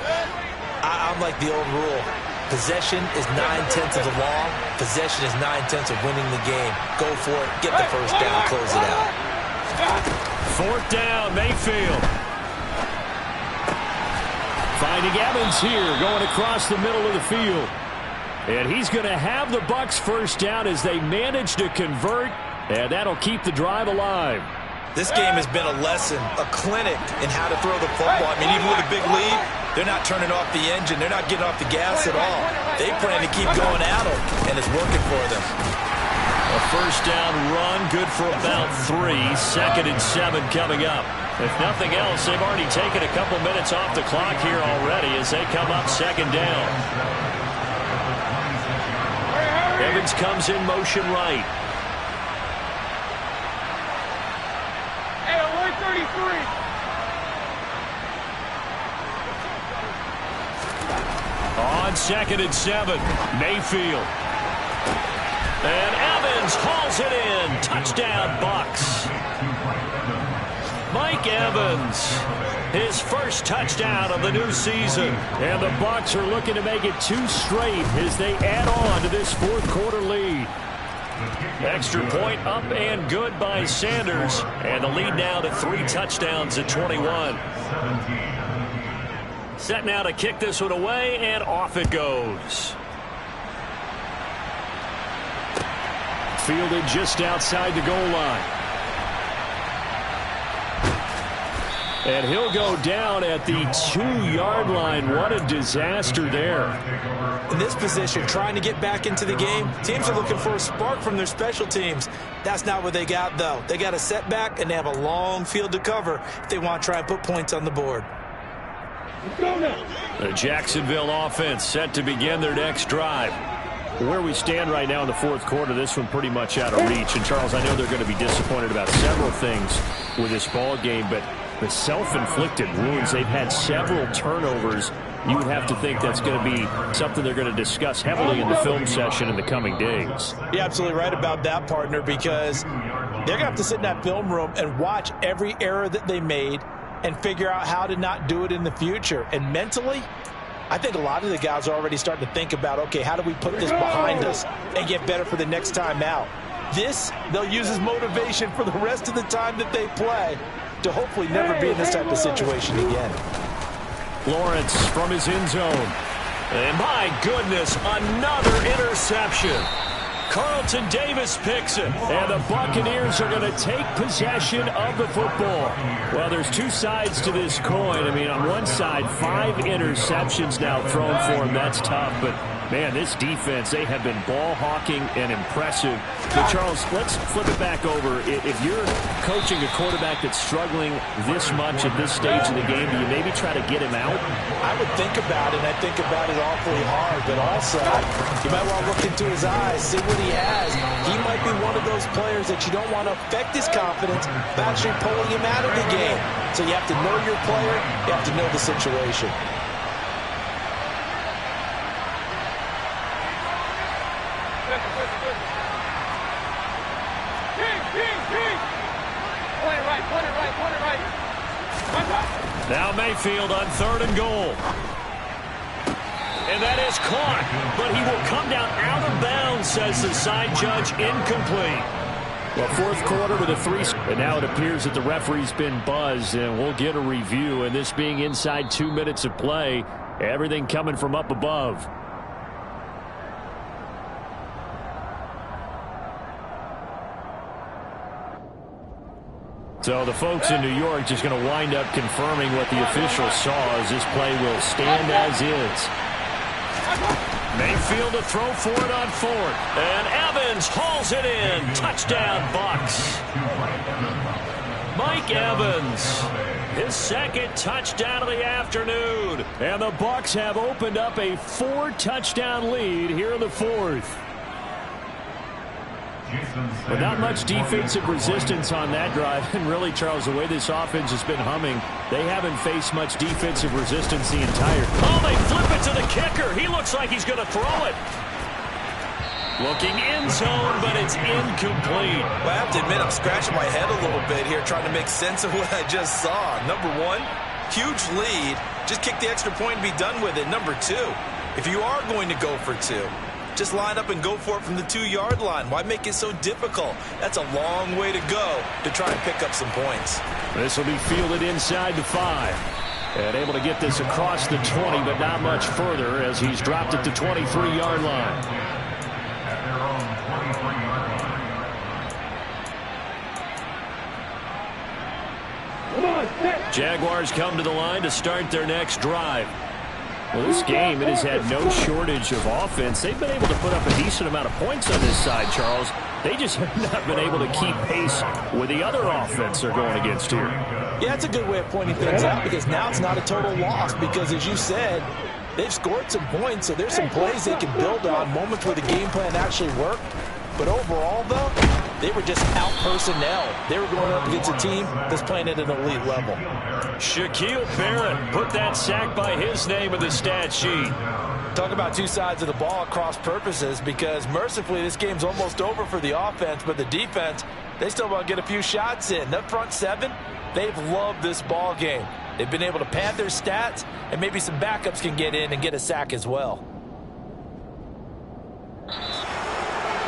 I'm like the old rule. Possession is 9/10 of the law. Possession is 9/10 of winning the game. Go for it. Get the first down. Close it out. 4th down, Mayfield. Finding Evans here, going across the middle of the field. And he's going to have the Bucs first down as they manage to convert, and that'll keep the drive alive. This game has been a lesson, a clinic in how to throw the football. I mean, even with a big lead, they're not turning off the engine. They're not getting off the gas at all. They plan to keep going at them, and it's working for them. A first down run, good for about 3. 2nd and 7 coming up. If nothing else, they've already taken a couple minutes off the clock here already as they come up 2nd down. Evans comes in motion right. On 2nd and 7, Mayfield. And Evans hauls it in. Touchdown, Bucs. Mike Evans, his first touchdown of the new season. And the Bucs are looking to make it 2 straight as they add on to this 4th quarter lead. Extra point up and good by Sanders. And the lead now to 3 touchdowns at 21. Set now to kick this one away, and off it goes. Fielded just outside the goal line. And he'll go down at the 2-yard line. What a disaster there. In this position, trying to get back into the game, teams are looking for a spark from their special teams. That's not what they got, though. They got a setback, and they have a long field to cover if they want to try and put points on the board. The Jacksonville offense set to begin their next drive. Where we stand right now in the 4th quarter, this one pretty much out of reach. And, Charles, I know they're going to be disappointed about several things with this ball game, but the self-inflicted wounds, they've had several turnovers. You would have to think that's going to be something they're going to discuss heavily in the film session in the coming days. You're absolutely right about that, partner, because they're going to have to sit in that film room and watch every error that they made and figure out how to not do it in the future. And mentally, I think a lot of the guys are already starting to think about, okay, how do we put this behind us and get better for the next time out? This, they'll use as motivation for the rest of the time that they play to hopefully never be in this type of situation again. Lawrence from his end zone. And my goodness, another interception. Carlton Davis picks it, and the Buccaneers are going to take possession of the football. Well, there's 2 sides to this coin. I mean, on one side, 5 interceptions now thrown for him. That's tough, but man, this defense, they have been ball hawking and impressive. But Charles, let's flip it back over. If you're coaching a quarterback that's struggling this much at this stage of the game, do you maybe try to get him out? I would think about it. I think about it awfully hard, but also you might want to look into his eyes, see what he has. He might be one of those players that you don't want to affect his confidence by actually pulling him out of the game. So you have to know your player. You have to know the situation. Now Mayfield on 3rd and goal. And that is caught, but he will come down out of bounds, says the side judge, incomplete. Well, fourth quarter with a 3. And now it appears that the referee's been buzzed, and we'll get a review. And this being inside 2 minutes of play, everything coming from up above. So the folks in New York just going to wind up confirming what the official saw as this play will stand as is. Mayfield to throw for it on 4th. And Evans hauls it in. Touchdown, Bucs. Mike Evans, his second touchdown of the afternoon. And the Bucs have opened up a 4-touchdown lead here in the 4th. But not much defensive resistance on that drive. And really, Charles, the way this offense has been humming, they haven't faced much defensive resistance the entire. Oh, they flip it to the kicker. He looks like he's going to throw it. Looking end zone, but it's incomplete. Well, I have to admit, I'm scratching my head a little bit here trying to make sense of what I just saw. Number one, huge lead. Just kick the extra point and be done with it. Number two, if you are going to go for 2, just line up and go for it from the 2-yard line. Why make it so difficult? That's a long way to go to try and pick up some points. This will be fielded inside the 5. And able to get this across the 20, but not much further as he's dropped at the 23-yard line. Jaguars come to the line to start their next drive. Well, this game, it has had no shortage of offense. They've been able to put up a decent amount of points on this side, Charles. They just have not been able to keep pace with the other offense they're going against here. Yeah, that's a good way of pointing things out because now it's not a total loss because, as you said, they've scored some points, so there's some plays they can build on, moments where the game plan actually worked. But overall, though, they were just out personnel. They were going up against a team that's playing at an elite level. Shaquille Barrett put that sack by his name in the stat sheet. Talk about two sides of the ball at cross purposes because mercifully this game's almost over for the offense, but the defense, they still want to get a few shots in. That front 7, they've loved this ball game. They've been able to pad their stats, and maybe some backups can get in and get a sack as well.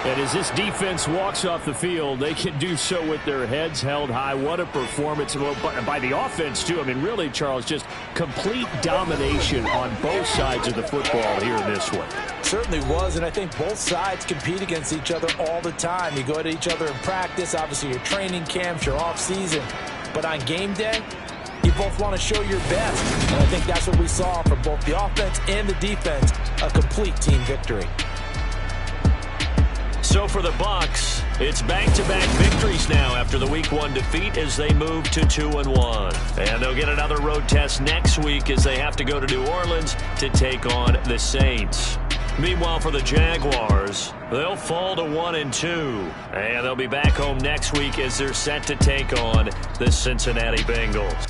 And as this defense walks off the field, they can do so with their heads held high. What a performance by the offense, too. I mean, really, Charles, just complete domination on both sides of the football here in this one. Certainly was, and I think both sides compete against each other all the time. You go at each other in practice, obviously your training camps, your off-season. But on game day, you both want to show your best. And I think that's what we saw from both the offense and the defense, a complete team victory. So for the Bucs, it's back-to-back victories now after the Week 1 defeat as they move to 2-1. And they'll get another road test next week as they have to go to New Orleans to take on the Saints. Meanwhile, for the Jaguars, they'll fall to 1-2. And they'll be back home next week as they're set to take on the Cincinnati Bengals.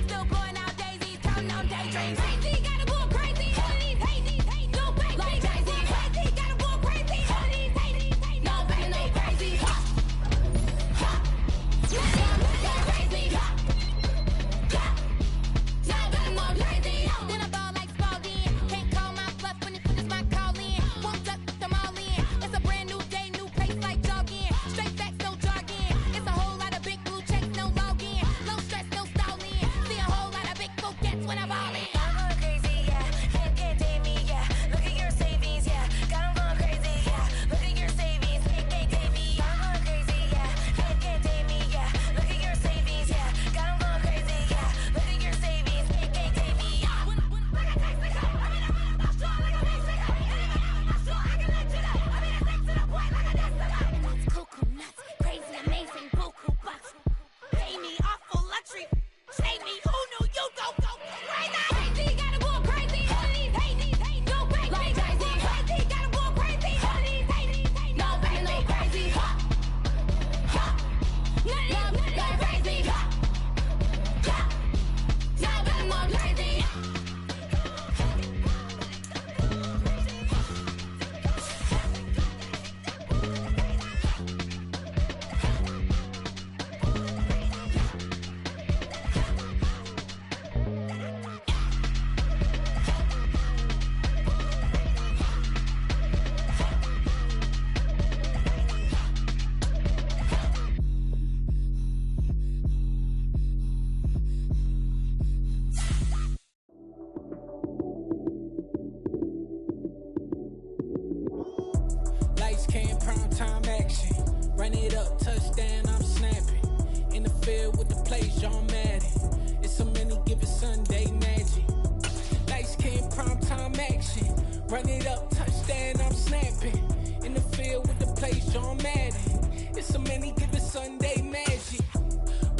Still going out dating. snapping. In the field with the plays, John Madden. It's so many given Sunday magic. Lights came primetime action. Run it up, touchdown, I'm snapping. In the field with the plays, John Madden. It's so many given Sunday magic.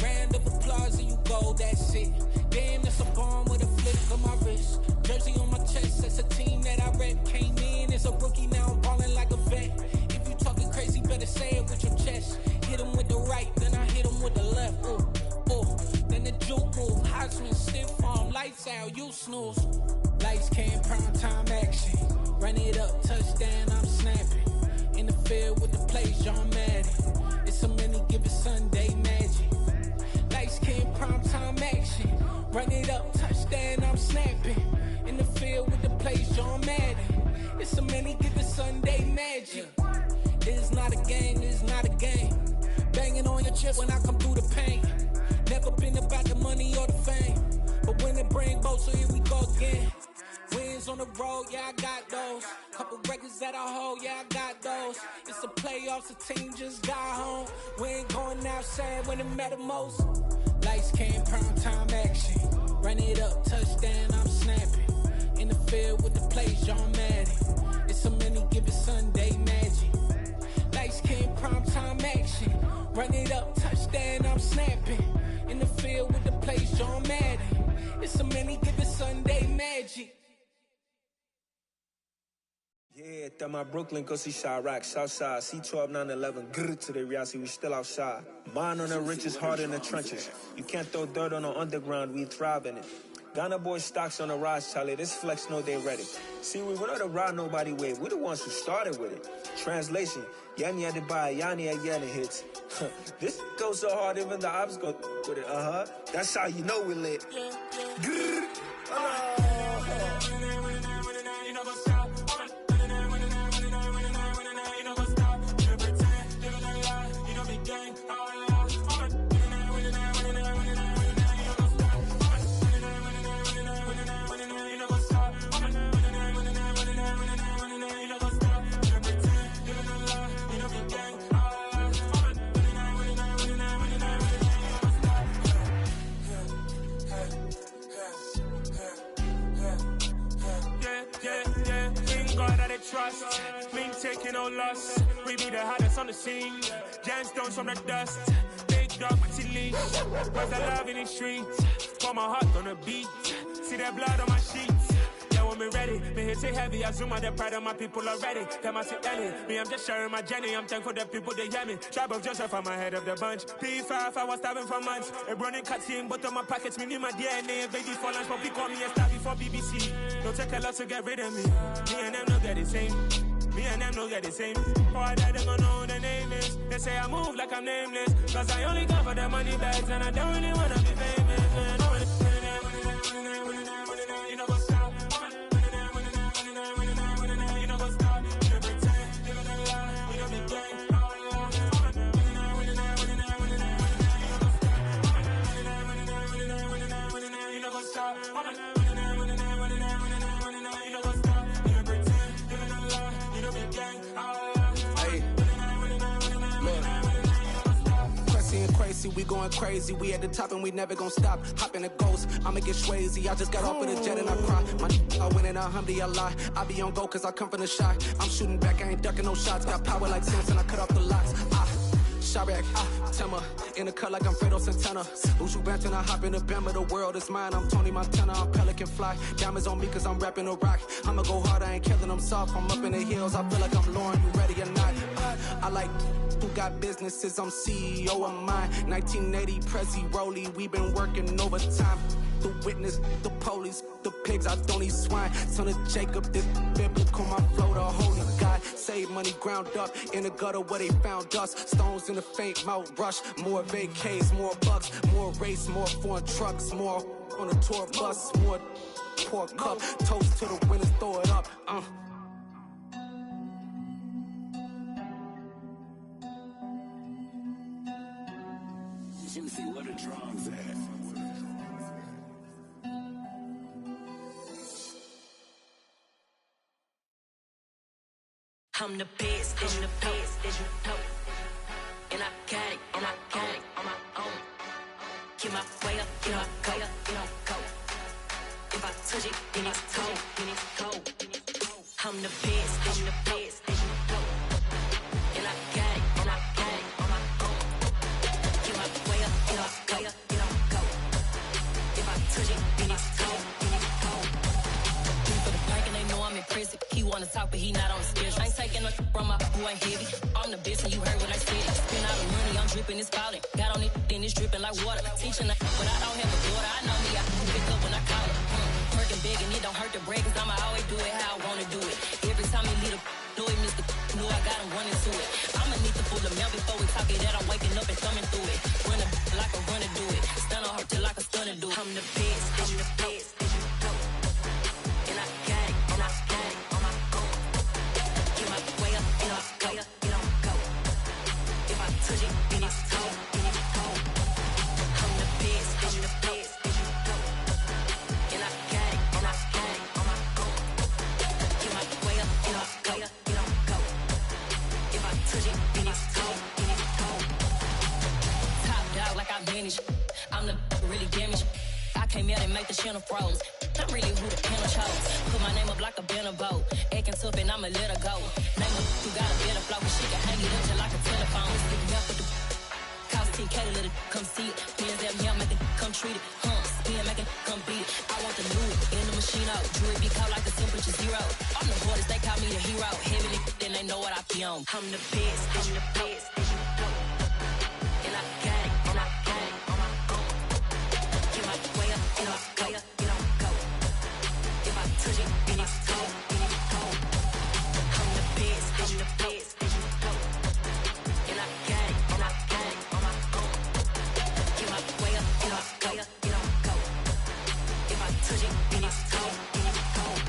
Round of applause and you go, that's it. Damn, that's a bomb with a flick on my wrist. Jersey on my chest, that's a team that I rep. Came in as a rookie, now I'm ballin' like a vet. If you talking crazy, better say it with your chest. Hit him with the right, then I hit him with the left. Then the juke move, Heisman, stiff arm, lights out, you snooze. Lights came, prime time action. Run it up, touchdown, I'm snapping. In the field with the plays, John Madden. It's so many given Sunday magic. Lights came, prime time action. Run it up, touchdown, I'm snapping. In the field with the plays, John Madden. It's so many given Sunday magic. It is not a game, it is not a game. Banging on your chest when I come through the pain. Never been about the money or the fame. But when it bring both, so here we go again. Wins on the road, yeah, I got those. Couple records that I hold, yeah, I got those. It's the playoffs, the team just got home. We ain't going outside when it matter most. Lights came, prime time action. Run it up, touchdown, I'm snapping. In the field with the plays, John Madden. It's so many given Sunday magic. Lights came, prime time action. Run it up, touchdown, I'm snapping. In the field with the plays, John Madden. It's so many given Sunday magic. Yeah, that my Brooklyn, go see Chirac, Southside, C12, 911, grrr to the reality, we still outside. Mine on the riches, hard in the trenches. You can't throw dirt on the underground, we thrive in it. Ghana boys stocks on the rise, Charlie, this flex know they ready. See, we were not to ride nobody way, we the ones who started with it. Translation, Yanni had to buy, Yanni had Yanni hits. This goes so hard, even the ops go with it, That's how you know we lit. Grrr, trust, me taking no loss. We be the hottest on the scene. Gemstones from the dust. Big dog with your leash. Where's the love in the streets? Pour my heart on the beat. See that blood on my sheets. Yeah, when we ready, me hit it heavy. I zoom out the pride of my people already. Them I see Ellie. Me, I'm just sharing my journey. I'm thankful the people they hear me. Tribe of Joseph, I'm ahead of the bunch. P5, I was starving for months. A running cutscene, but on my pockets, me need my DNA. Baby for lunch, but we call me a star before BBC. Don't take a lot to get rid of me. Me and them no get the same. Me and them no get the same. All that they gonna know who the name is. They say I move like I'm nameless. Cause I only come for the money bags and I don't really wanna be famous. Man. You know what's up? You know what's up? You pretend, living a lie. You know me gang. You know what's up? We going crazy, we at the top and we never gonna stop. Hop in a ghost, I'ma get swayzy. I just got off of the jet and I cry. My I win in a Humvee, I lie. I be on go cause I come from the shot. I'm shooting back, I ain't ducking no shots. Got power like Samson, I cut off the locks. Chirac, Tema, in the cut like I'm Fredo Santana. Uju Banton, I hop in the Bama, the world is mine. I'm Tony Montana, I'm Pelican Fly. Diamonds on me cause I'm rapping a rock. I'ma go hard, I ain't killing them soft. I'm up in the hills, I feel like I'm Lauren, you ready or not? I like who got businesses, I'm CEO of mine. 1980 Prezi Rolly, we been working overtime. The witness, the police, the pigs, I don't eat swine. Son of Jacob, this biblical, my flow, the holy God. Save money ground up in the gutter where they found us. Stones in the faint mouth rush. More vacays, more bucks, more race, more foreign trucks, more on a tour bus, more pour cup. Toast to the winners, throw it up. Juicy, where the drums at? I'm the best, and you know, and I got it, and I got it. and it's cold, and it's cold. I'm the best, and you know. And I got it, and I got it on my own. Get my way up, get my way up, get on go. If I touch it, then it's cold, and it's cold. For the bank and they know I'm in prison. He wanna talk, but he not on the schedule. I ain't taking no from my boy ain't heavy. I'm the best, and you heard what I said. Spend all the money, I'm dripping, it's falling. Got on it, then it's dripping like water. Teaching the but I don't have a daughter. I know me, I can pick up when I call her. Working big and it don't hurt to break, cause I'ma always do it how I wanna do it. Every time he lead a know it, Mr. Know I got him running to it. I'ma need the full amount before we talk it that I'm waking up and thumbing through it. Run a like a runner do it. Stun on her till like a stunner do it. I'm the best, and you know. And I got it, and I got it on my own. Get my way up, and I way up, and I'm go. If I touch it, then it's cold, and it's cold. I'm the best, and you know. And I got it, and I got it on my own. Get my way up, and I way up, and I'm go. If I touch it, then it's cold, and it's cold. Top dog like I manage. I'm the really damaged. I came out and make the channel froze. I'm really who the panel chose. Put my name up like a banner boat. Acting tough and I'ma let her go. Name her who got a better flow. Cause she can hang it up just like a telephone. Stick me up with the cost 10K to let it come see it. Bands at me, I'm making come treat it. Spin, making come beat it. I want the new in the machine out. Jewelry be cold like the temperature zero. I'm the hardest, they call me the hero. Heavy then they know what I be on. I'm the best, and you know. And I got it, and I got it on my own. Get my way up, and I way up, and I'm go. If I touch it, then it's cold, and it's cold. I'm the best, and you know. And I got it, and I got it on my own. Get my way up, and I way up, and I'm go. If I touch it, then it's cold, and it's cold.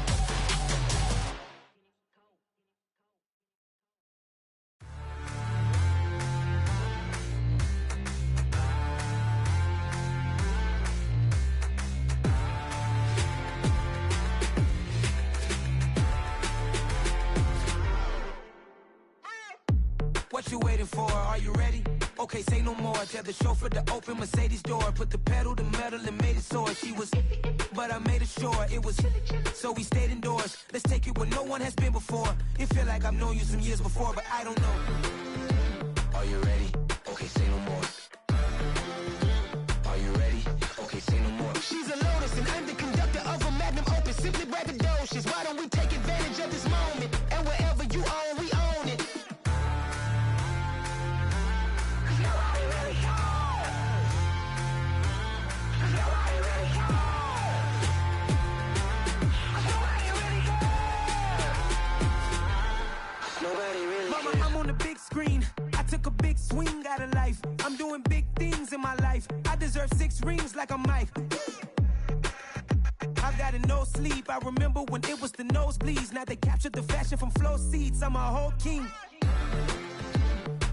What you waiting for? Are you ready? Okay, say no more. Tell the chauffeur to open Mercedes door. Put the pedal to metal and made it soar. She was, but I made it sure it was. So we stayed indoors. Let's take it where no one has been before. It feel like I've known you some years before, but I don't know. Are you ready? Okay, say no more. Are you ready? Okay, say no more. She's a Lotus and I'm the conductor of a Magnum Opus. Simply braggadocious. Why don't we take advantage of this moment? And wherever you own, we own it. Mama, I'm on the big screen. I took a big swing out of life. I'm doing big things in my life. I deserve 6 rings like I'm Mike. I've got no sleep. I remember when it was the nosebleeds. Now they captured the fashion from flow seats. I'm a whole king.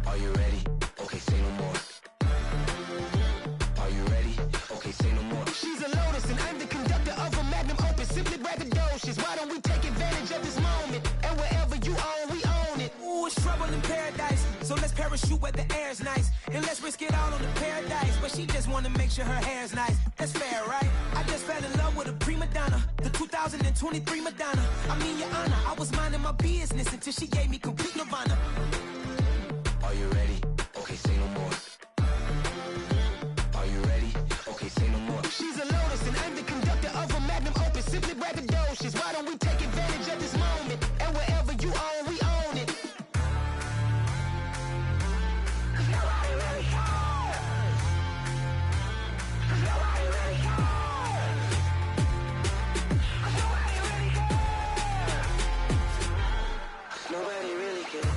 Are you ready? Okay, say no more. Are you ready? Okay, say no more. She's a Lotus and I'm the conductor of a Magnum Opus. Simply braggadocious. Why don't we take advantage of this moment? And wherever you own, we own it. Ooh, it's trouble in paradise. So let's parachute where the air's nice. And let's risk it all on the paradise. But she just wanna make sure her hair's nice. That's fair, right? I just fell in love with a prima donna. The 2023 Madonna. I mean, your honor, I was minding my business until she gave me complete nirvana. Are you ready? Okay, say no more. Are you ready? Okay, say no more. She's a Lotus and I'm the conductor of a Magnum Opus. Simply braggadocious. Why don't we take advantage of this moment? And wherever you own, we own it. Nobody really cares. Nobody really cares. Nobody really cares. Nobody really cares.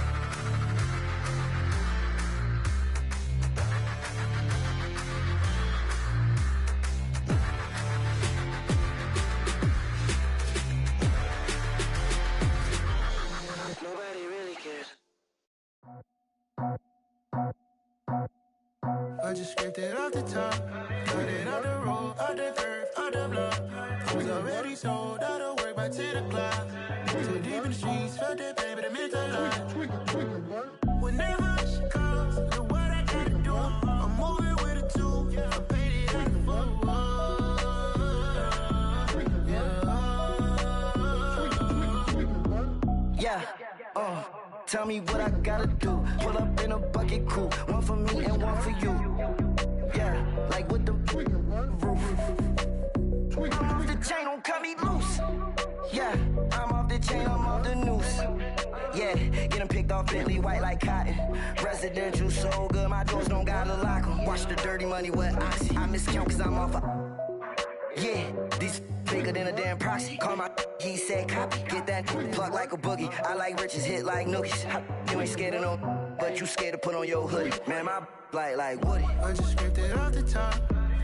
Nobody really cares. I just scraped it off the top, cut it off the road, off the curve, off the block. Was already sold, out of work by 10 o'clock. Too deep in the streets, felt that pain, but it meant a lot. Whenever she calls, know what I gotta do. I'm moving with a tool, I paid it out the full. Yeah. Yeah, tell me what I gotta do. Pull up in a bucket crew, one for me and one for you. Yeah, like with the roof. I'm off the chain, don't cut me loose. Yeah, I'm off the chain, I'm off the noose. Yeah, get him picked off Bentley, white like cotton. Residential so good, my doors don't gotta lock them. Watch the dirty money with Oxy. I miscount cause I'm off a... Yeah, these bigger than a damn proxy. Call my he said copy. Get that plug like a boogie. I like riches, hit like nookies. You ain't scared of no, but you scared to put on your hoodie. Man, my like Woody. I just scraped it off the top,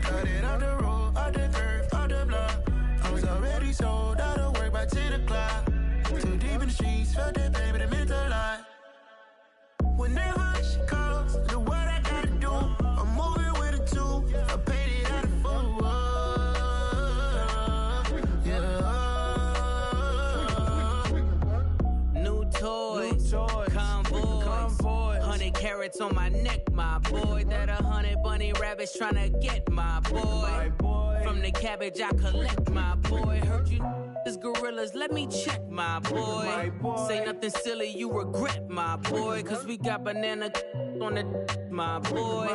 cut it off the road, off the curve, off the block. I was already sold out of work by 10 o'clock. Too deep in the streets, felt that baby, that meant a lot. Whenever she calls, do what I gotta do. I'm moving with a two, I paid it out of full. New toys, convoy, 100 carats on my neck, my boy. That 100 bunny rabbits tryna get my boy. From the cabbage I collect, my boy. Heard you is gorillas, let me check, my boy. Say nothing silly, you regret, my boy. Cause we got banana on the my boy.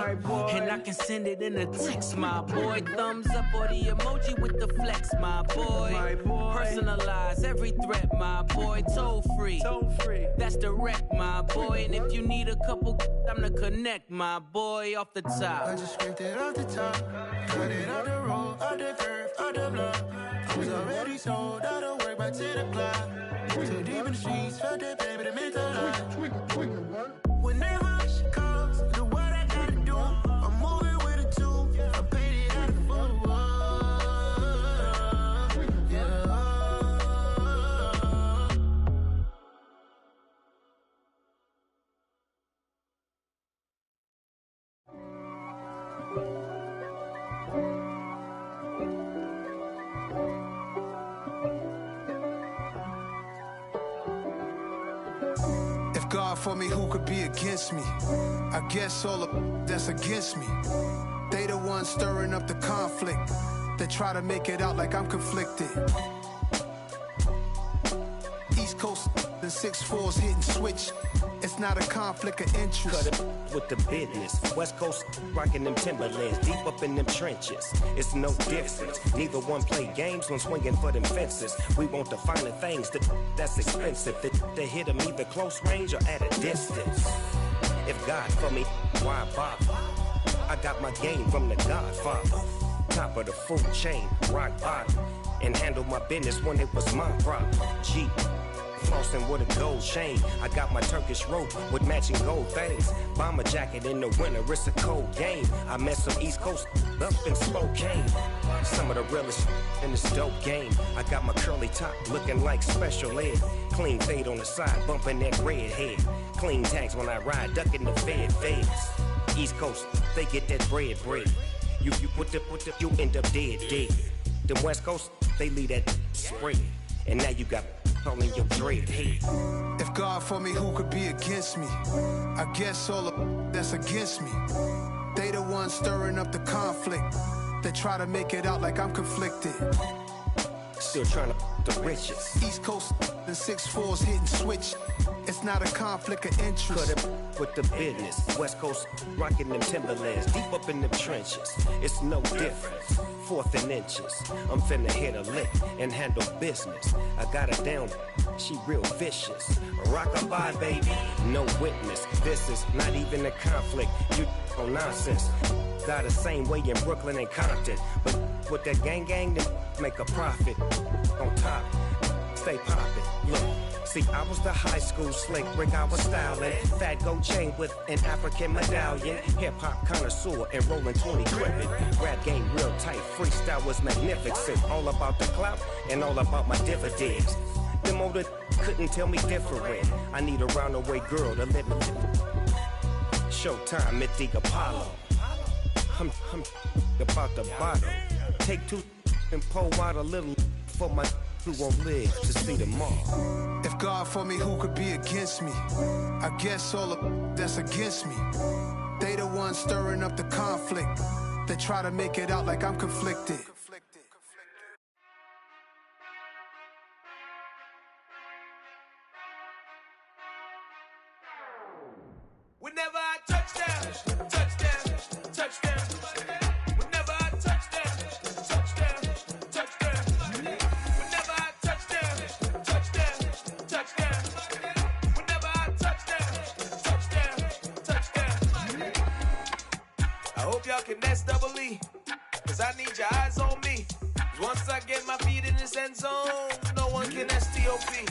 And I can send it in a text, my boy. Thumbs up or the emoji with the flex, my boy. Personalize every threat, my boy. Toll free, that's direct, my boy. And if you need a couple, I'm to connect, my boy. Off the top, I just scraped it off the top, cut it off the road, off the curve, off the block. I was already sold out of work by 10 o'clock. Too deep in the streets, felt that baby, that meant a lot. Whenever she calls, do what I gotta do. I'm moving with a two, I paid it out of full. God for me, who could be against me? I guess all of that's against me. They the ones stirring up the conflict. They try to make it out like I'm conflicted. East Coast and 6'4's hitting switch. It's not a conflict of interest. Cut it with the business. West Coast rocking them Timberlands, deep up in them trenches. It's no difference. Neither one play games when swinging for them fences. We want the finer things that's expensive. They hit them either close range or at a distance. If God for me, why bother? I got my game from the Godfather. Top of the food chain, rock bottom. And handle my business when it was my problem. Jeep. Flossing with a gold chain. I got my Turkish rope with matching gold things. Bomber jacket in the winter, it's a cold game. I met some East Coast up in Spokane. Some of the realest in this dope game. I got my curly top looking like special ed. Clean fade on the side, bumping that red head. Clean tags when I ride, ducking the feds. East Coast, they get that bread. You put the, you end up dead. Them West Coast, they leave that spread. And now you got calling your dread head. If God for me, who could be against me? I guess all of that's against me. They the ones stirring up the conflict. They try to make it out like I'm conflicted. Still trying to the riches. East Coast and 6'4's hitting switch. It's not a conflict of interest. Cut it with the business. West Coast rocking them Timberlands, deep up in them trenches. It's no difference. 4th and inches. I'm finna hit a lick and handle business. I got her down, she real vicious. Rock-a-bye, baby, no witness. This is not even a conflict. You on nonsense. Got the same way in Brooklyn and Compton. But with that gang, then make a profit. On top, stay poppin'. Look. See, I was the high school slick Rick, I was styling. Fat gold chain with an African medallion. Hip-hop connoisseur and rolling 20 crippin'. Rap game real tight, freestyle was magnificent. All about the clout and all about my dividends. Them older couldn't tell me different. I need a roundaway girl to let me Showtime at the Apollo. I'm about the bottle. Take 2 and pour out a little for my who won't live to see tomorrow. If God for me, who could be against me? I guess all of that's against me. They the ones stirring up the conflict. They try to make it out like I'm conflicted. Whenever I touchdown, touchdown, touchdown. Whenever I touchdown, touchdown, touchdown. Whenever I touchdown, touchdown, touchdown. Whenever I touchdown, touchdown, touchdown. I hope y'all can nest double E, cause I need your eyes on me. Once I get my feet in this end zone, no one can STOP.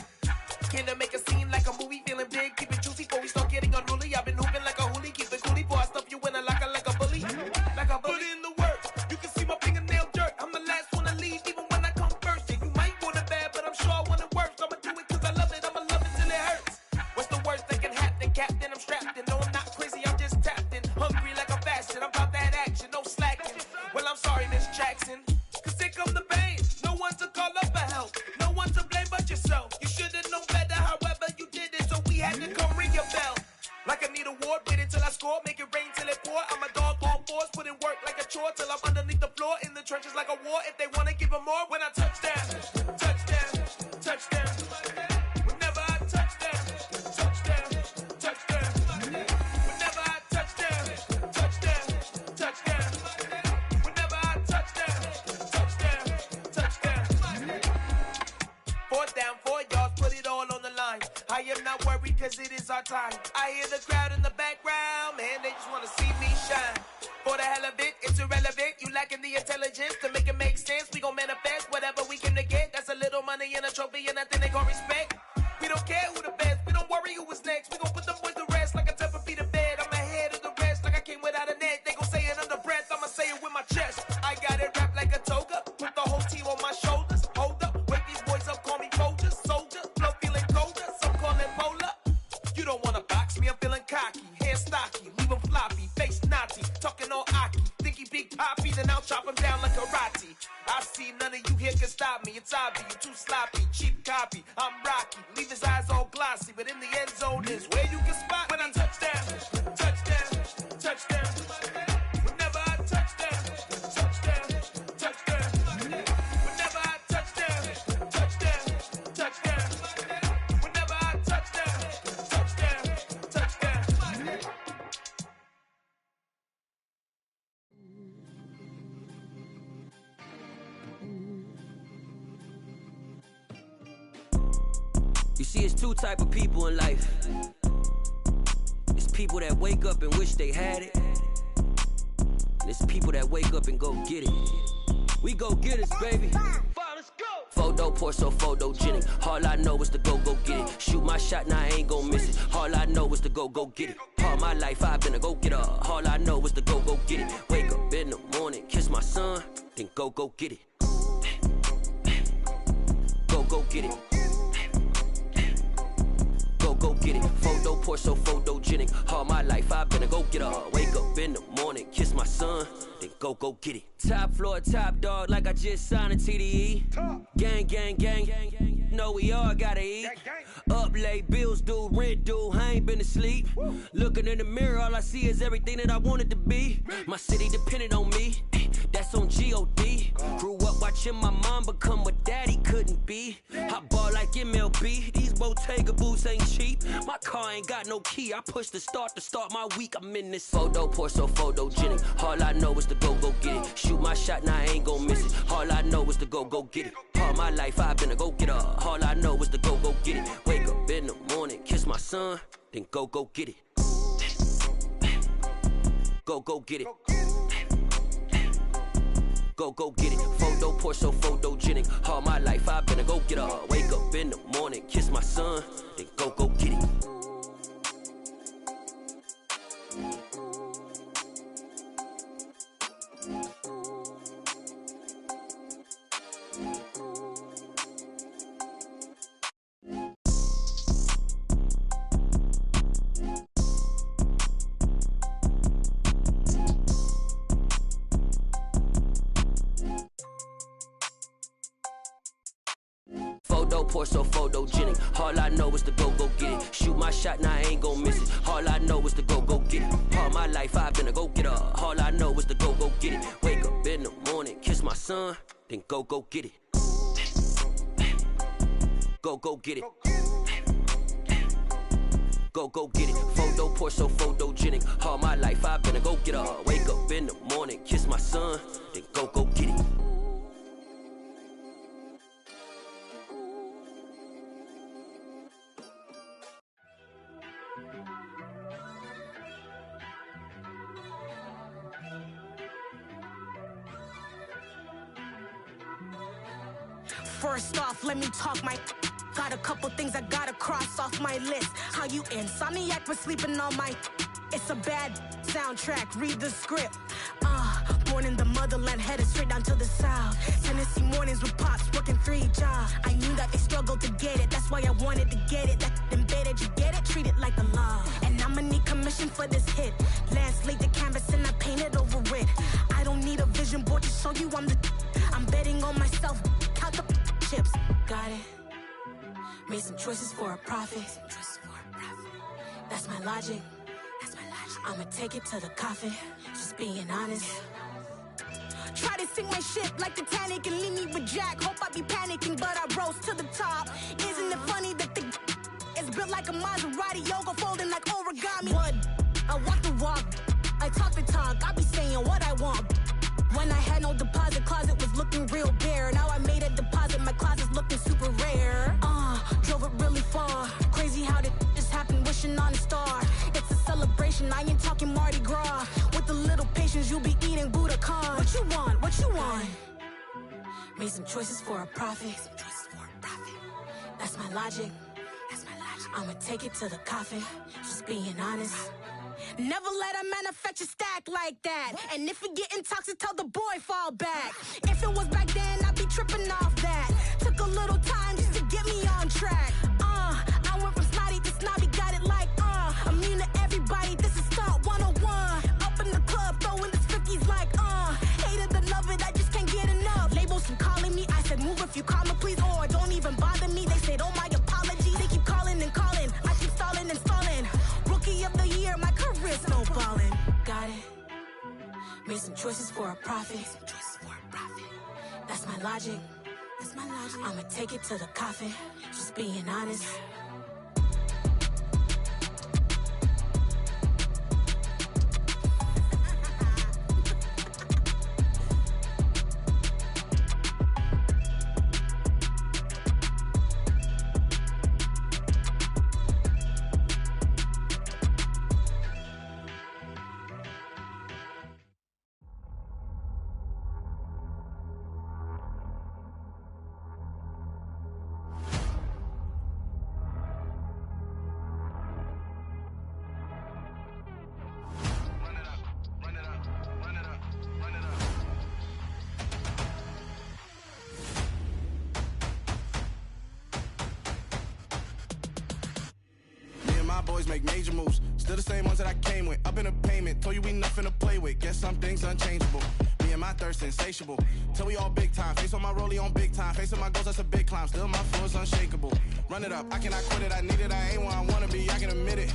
Can I make a scene like a movie, feeling big, keep it juicy before we start getting unruly. I've been hooping like a hoolie, keep it coolie before I stuff you in a locker like a bully. Like a bully. Put in the work, you can see my fingernail dirt. I'm the last one to leave, even when I come first. Yeah, you might want it bad, but I'm sure I want it worse. I'ma do it cause I love it, I'ma love it till it hurts. What's the worst that can happen, Captain? I'm strapped in, no I'm not crazy, I'm just tapped in. Hungry like a bastard, I'm about that action, no slacking. Well, I'm sorry, Miss Jackson, cause here come the pain. No one to call up for help, no one to blame but yourself. You should've known better, however you did it, so we had to come ring your bell. Like I need a ward, wait until I score, make it rain till it pour. I'm a dog on force, put in work like a chore till I'm underneath the floor, in the trenches like a war. If they wanna give them more, when I touchdown, touchdown, touchdown. Whenever I touchdown, touchdown, touchdown. Whenever I touchdown, touchdown, touchdown. Whenever I touchdown, touchdown, touchdown. Fourth down, 4 yards, put it all on the line. I am not worried cause it is our time. I hear the crowd in the background, man, they just wanna see me shine. For the hell of it, it's irrelevant. You lacking the intelligence to make it make sense. We gon' manifest whatever we came to get. That's a little money and a trophy and nothing they gon' respect. We don't care who the best, we don't worry who is next. We gon' put them boys to rest like a Tempur-Pedic bed. I'm ahead of the rest like I came without a net. They gon' say it under breath, I'ma say it with my chest. I got it wrapped like a toga, put the whole team on my shoulders. Hold up, wake these boys up, call me Folgers. Soldier, flow feeling colder, some call it polar. You don't wanna box me, I'm feeling cocky. Hair stocky, leave him floppy, face naughty. Talking all aki, think he big poppy, then I'll chop him down like karate. I see none of you here can stop me. It's obvious, you too sloppy, cheap copy. I'm Rocky, leave his eyes all glossy, but in the end zone is where you can spot when I touchdown, touchdown, touchdown. Whenever I touchdown, touchdown, touchdown. Whenever I touchdown, touchdown, touchdown. Whenever I touchdown, touchdown, touchdown. You see, it's two type of people in life. It's people that wake up and wish they had it, and it's people that wake up and go get it. We go get it, baby. Photo pour so photogenic. All I know is to go get it. Shoot my shot, now I ain't gon' miss it. All I know is to go get it. All my life I've been a go-getter. All I know is to go get it. Wake up in the morning, kiss my son, then go get it. Go get it. Go get it. Photo pour so photogenic. All my life I've been a go-getter. Wake up in the morning, kiss my son, then go get it. Top floor, top dog, like I just signed a TDE. Gang, gang, gang. Know we all gotta eat. Up late, bills due, rent due, I ain't been asleep. Looking in the mirror, all I see is everything that I wanted to be. My city depended on me, that's on G.O.D. Grew up watching my mom become what daddy couldn't be. I ball like MLB, these Bottega boots ain't cheap. My car ain't got no key, I push the start to start my week. I'm in this photo pour so photogenic. All I know is to go get it. Shoot my shot, now I ain't gon' miss it. All I know is to go get it. All my life I've been a go-getter. All I know is to go get it. Wake up in the morning, kiss my son, then go get it. Go get it. Go get it. Photo pour so photogenic. All my life I've been a go-getter. Wake up in the morning, kiss my son, then go get it. Photo pour so photogenic. All I know is to go get it. Shoot my shot, now I ain't gon' miss it. All I know is to go get it. All my life I've been a go-getter. All I know is to go get it. Wake up in the morning, kiss my son, then go get it. Go get it. Go get it. Photo Photo Porsche, so photogenic. All my life I've been a go-getter. Wake up in the morning, kiss my son, then go get it. First off, let me talk my. Got a couple things I gotta cross off my list. How you insomniac for sleeping on my. It's a bad soundtrack, read the script. Born in the motherland, headed straight down to the south. Tennessee mornings with pops, working 3 jobs. I knew that they struggled to get it, that's why I wanted to get it. That embedded, you get it, treat it like a law. And I'ma need commission for this hit. Last laid the canvas and I painted over it. I don't need a vision board to show you I'm betting on myself, count the chips. Got it. Made some choices for a profit. That's my logic. I'ma take it to the coffin. Just being honest. Try to sink my ship like Titanic and leave me with Jack. Hope I be panicking, but I rose to the top. Isn't it funny that the is built like a Maserati, yoga folding like origami? What? I walk the walk. I talk the talk. I be saying what I want. When I had no deposit, closet was looking real bare. Now I made a deposit, my closet's looking super rare. Drove it really far. Crazy how did this happen, wishing on a star. It's a celebration, I ain't talking Mardi Gras. With a little patience, you'll be eating Budokan. What you want? What you want? Made some choices for a profit. That's my logic. I'ma take it to the coffin. Just being honest. Never let a manufacture stack like that. And if we getting toxic, tell the boy fall back. If it was back then, I'd be tripping off that. Took a little time just to get me on track. I went from snotty to snobby, got it like immune to everybody, this is Stunt 101. Up in the club, throwing this 50s like hated to love it, I just can't get enough. Labels from calling me, I said move if you call me please, or don't even bother me. They said oh my apology, they keep calling and calling. I keep stalling and stalling. Rookie of the year, my career's snowballing. Got it. Made some choices for a profit. That's my logic. I'ma take it to the coffin. Just being honest. Boys make major moves, still the same ones that I came with. Up in a payment, told you we nothing to play with. Guess some things unchangeable. Me and my thirst insatiable. Till we all big time. Face on my rollie on big time. Facing my goals, that's a big climb. Still my flow is unshakable. Run it up, I cannot quit it. I need it, I ain't where I wanna be. I can admit it.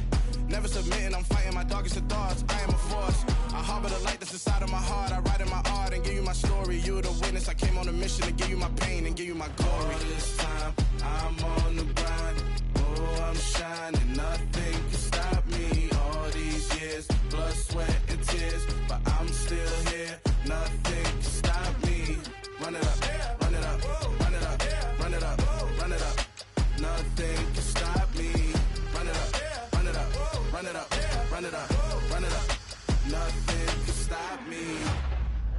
Never submitting, I'm fighting my darkest of thoughts. I am a force. I harbor the light that's inside of my heart. I write in my art and give you my story. You the witness. I came on a mission to give you my pain and give you my glory. All this time, I'm on the grind. Oh, I'm shining. Nothing can stop me. All these years, blood, sweat, and tears. But I'm still here. Nothing can stop me. Run it up, run it up, run it up, run it up, run it up. Nothing can stop me. Run it up, run it up, run it up, run it up, run it up. Nothing can stop me.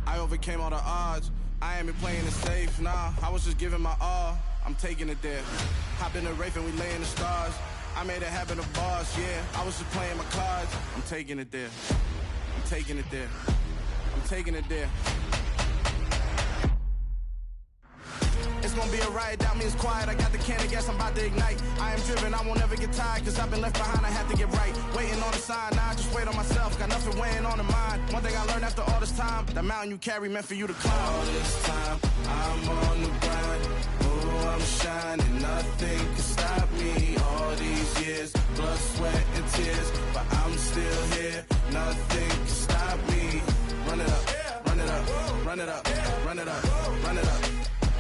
I overcame all the odds. I ain't been playing it safe, nah. I was just giving my all. I'm taking it there. Hop in the Wraith and we lay in the stars. I made it happen to boss, yeah. I was just playing my cards. I'm taking it there. I'm taking it there. I'm taking it there. It's gonna be a riot, doubt me it's quiet. I got the can of gas, I'm about to ignite. I am driven, I won't ever get tired, cause I've been left behind, I have to get right. Waiting on the sign, now I just wait on myself. Got nothing weighing on the mind. One thing I learned after all this time, that mountain you carry meant for you to climb. All this time, I'm on the grind. Oh, I'm shining, nothing can stop me. All these years, blood, sweat, and tears. But I'm still here, nothing can stop me. Run it up, run it up, run it up, run it up, run it up.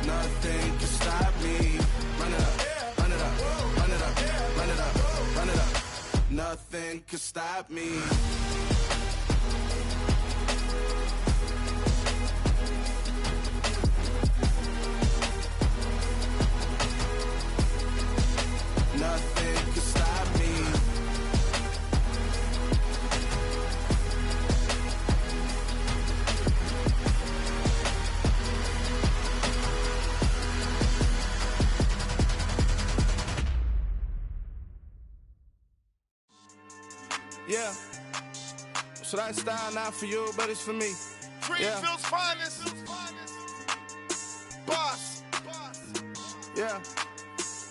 Nothing can stop me. Run it up, run it up, run it up, run it up, run it up. Nothing Nothing could stop me. Nothing could stop me. Yeah. So that style not for you, but it's for me. Greenfield's finest. Boss. Yeah.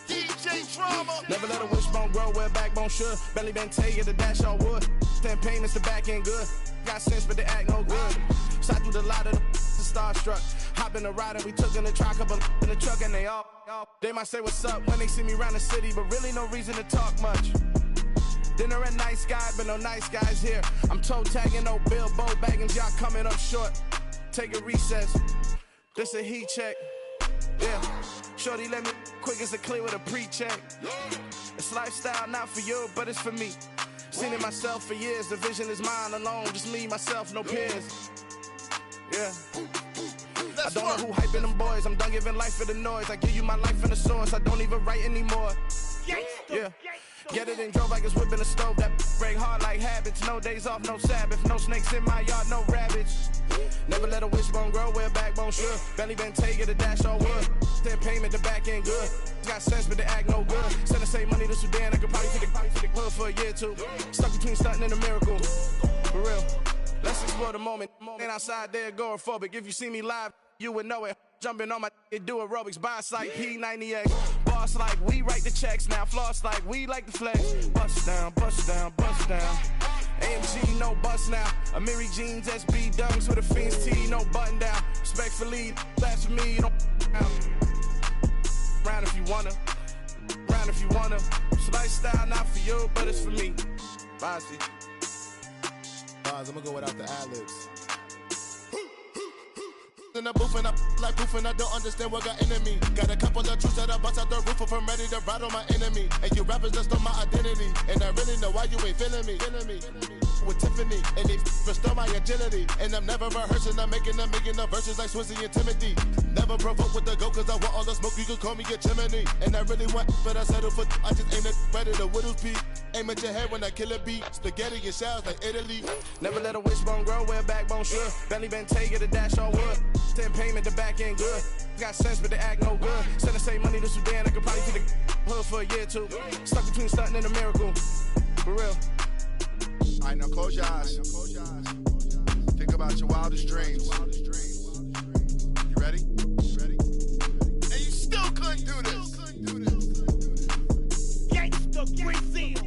DJ Drama. Never let a wishbone grow where backbone should. Belly been taking the dash all wood. Campaign is the back end good. Got sense, but they act no good. Shot through the lot of the starstruck. Hop in the ride and we took in the truck, couple in the truck, and they might say what's up when they see me around the city, but really no reason to talk much. Dinner at Nice Guy, but no nice guys here. I'm toe tagging, no Bilbo baggins, y'all coming up short. Take a recess. This a heat check. Yeah. Shorty let me quick as a clear with a pre-check. It's lifestyle not for you, but it's for me. Seen it myself for years. The vision is mine alone. Just me, myself, no peers. Yeah. I don't know who hyping them boys. I'm done giving life for the noise. I give you my life in the source. I don't even write anymore. Yeah. Get it and drove like it's whipping a stove. That break hard like habits. No days off, no Sabbath. No snakes in my yard, no rabbits. Never let a wishbone grow where backbone should. Belly been taking the dash all wood. Then payment, the back end good. Got sense, but they act no good. Send the same money to Sudan. I could probably take the hood for a year or two. Stuck between stunting and a miracle. For real. Let's explore the moment. Ain't outside there agoraphobic. If you see me live, you would know it. Jumping on my do aerobics, boss like P90X. Boss like we write the checks now. Floss like we like the flex. Bust down, bust down, bust down. AMG, no bust now. Amiri jeans, SB dunks with a Fiends T, no button down. Respectfully, that's for me, you don't round if you wanna. Round if you wanna. It's lifestyle not for you, but it's for me. Bossy. I'm gonna go without the ad-libs. In the booth and I like proof and I don't understand what got into me. Got a couple of truths that I bust out the roof if I'm ready to ride on my enemy. And you rappers just stole my identity. And I really know why you ain't feeling me. With Tiffany, and they restore my agility. And I'm never rehearsing, I'm making a million of verses like Swizzy and Timothy. Never provoke with the go, cause I want all the smoke, you can call me a chimney. And I really want, but I settle for, I just ain't ready to whittles peak. Aim at your head when I kill a beat. Spaghetti and shells like Italy. Never let a wishbone grow where backbone should. Belly been taking the dash all wood. Then payment, the back end good. Got sense, but they act no good. Send the same money to Sudan, I could probably take the hood for a year or two. Stuck between stunting and a miracle. For real. All right, now close your eyes. Think about your wildest dreams. You ready? And you still couldn't do this. Gangsta Brazil.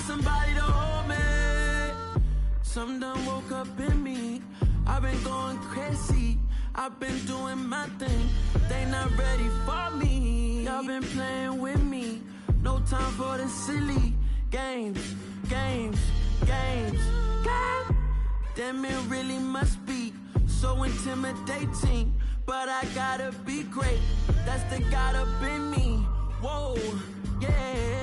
Somebody to hold me. Something done woke up in me. I've been going crazy. I've been doing my thing. They not ready for me. Y'all been playing with me. No time for the silly games. Damn, it really must be so intimidating. But I gotta be great. That's the God up in me. Whoa, yeah.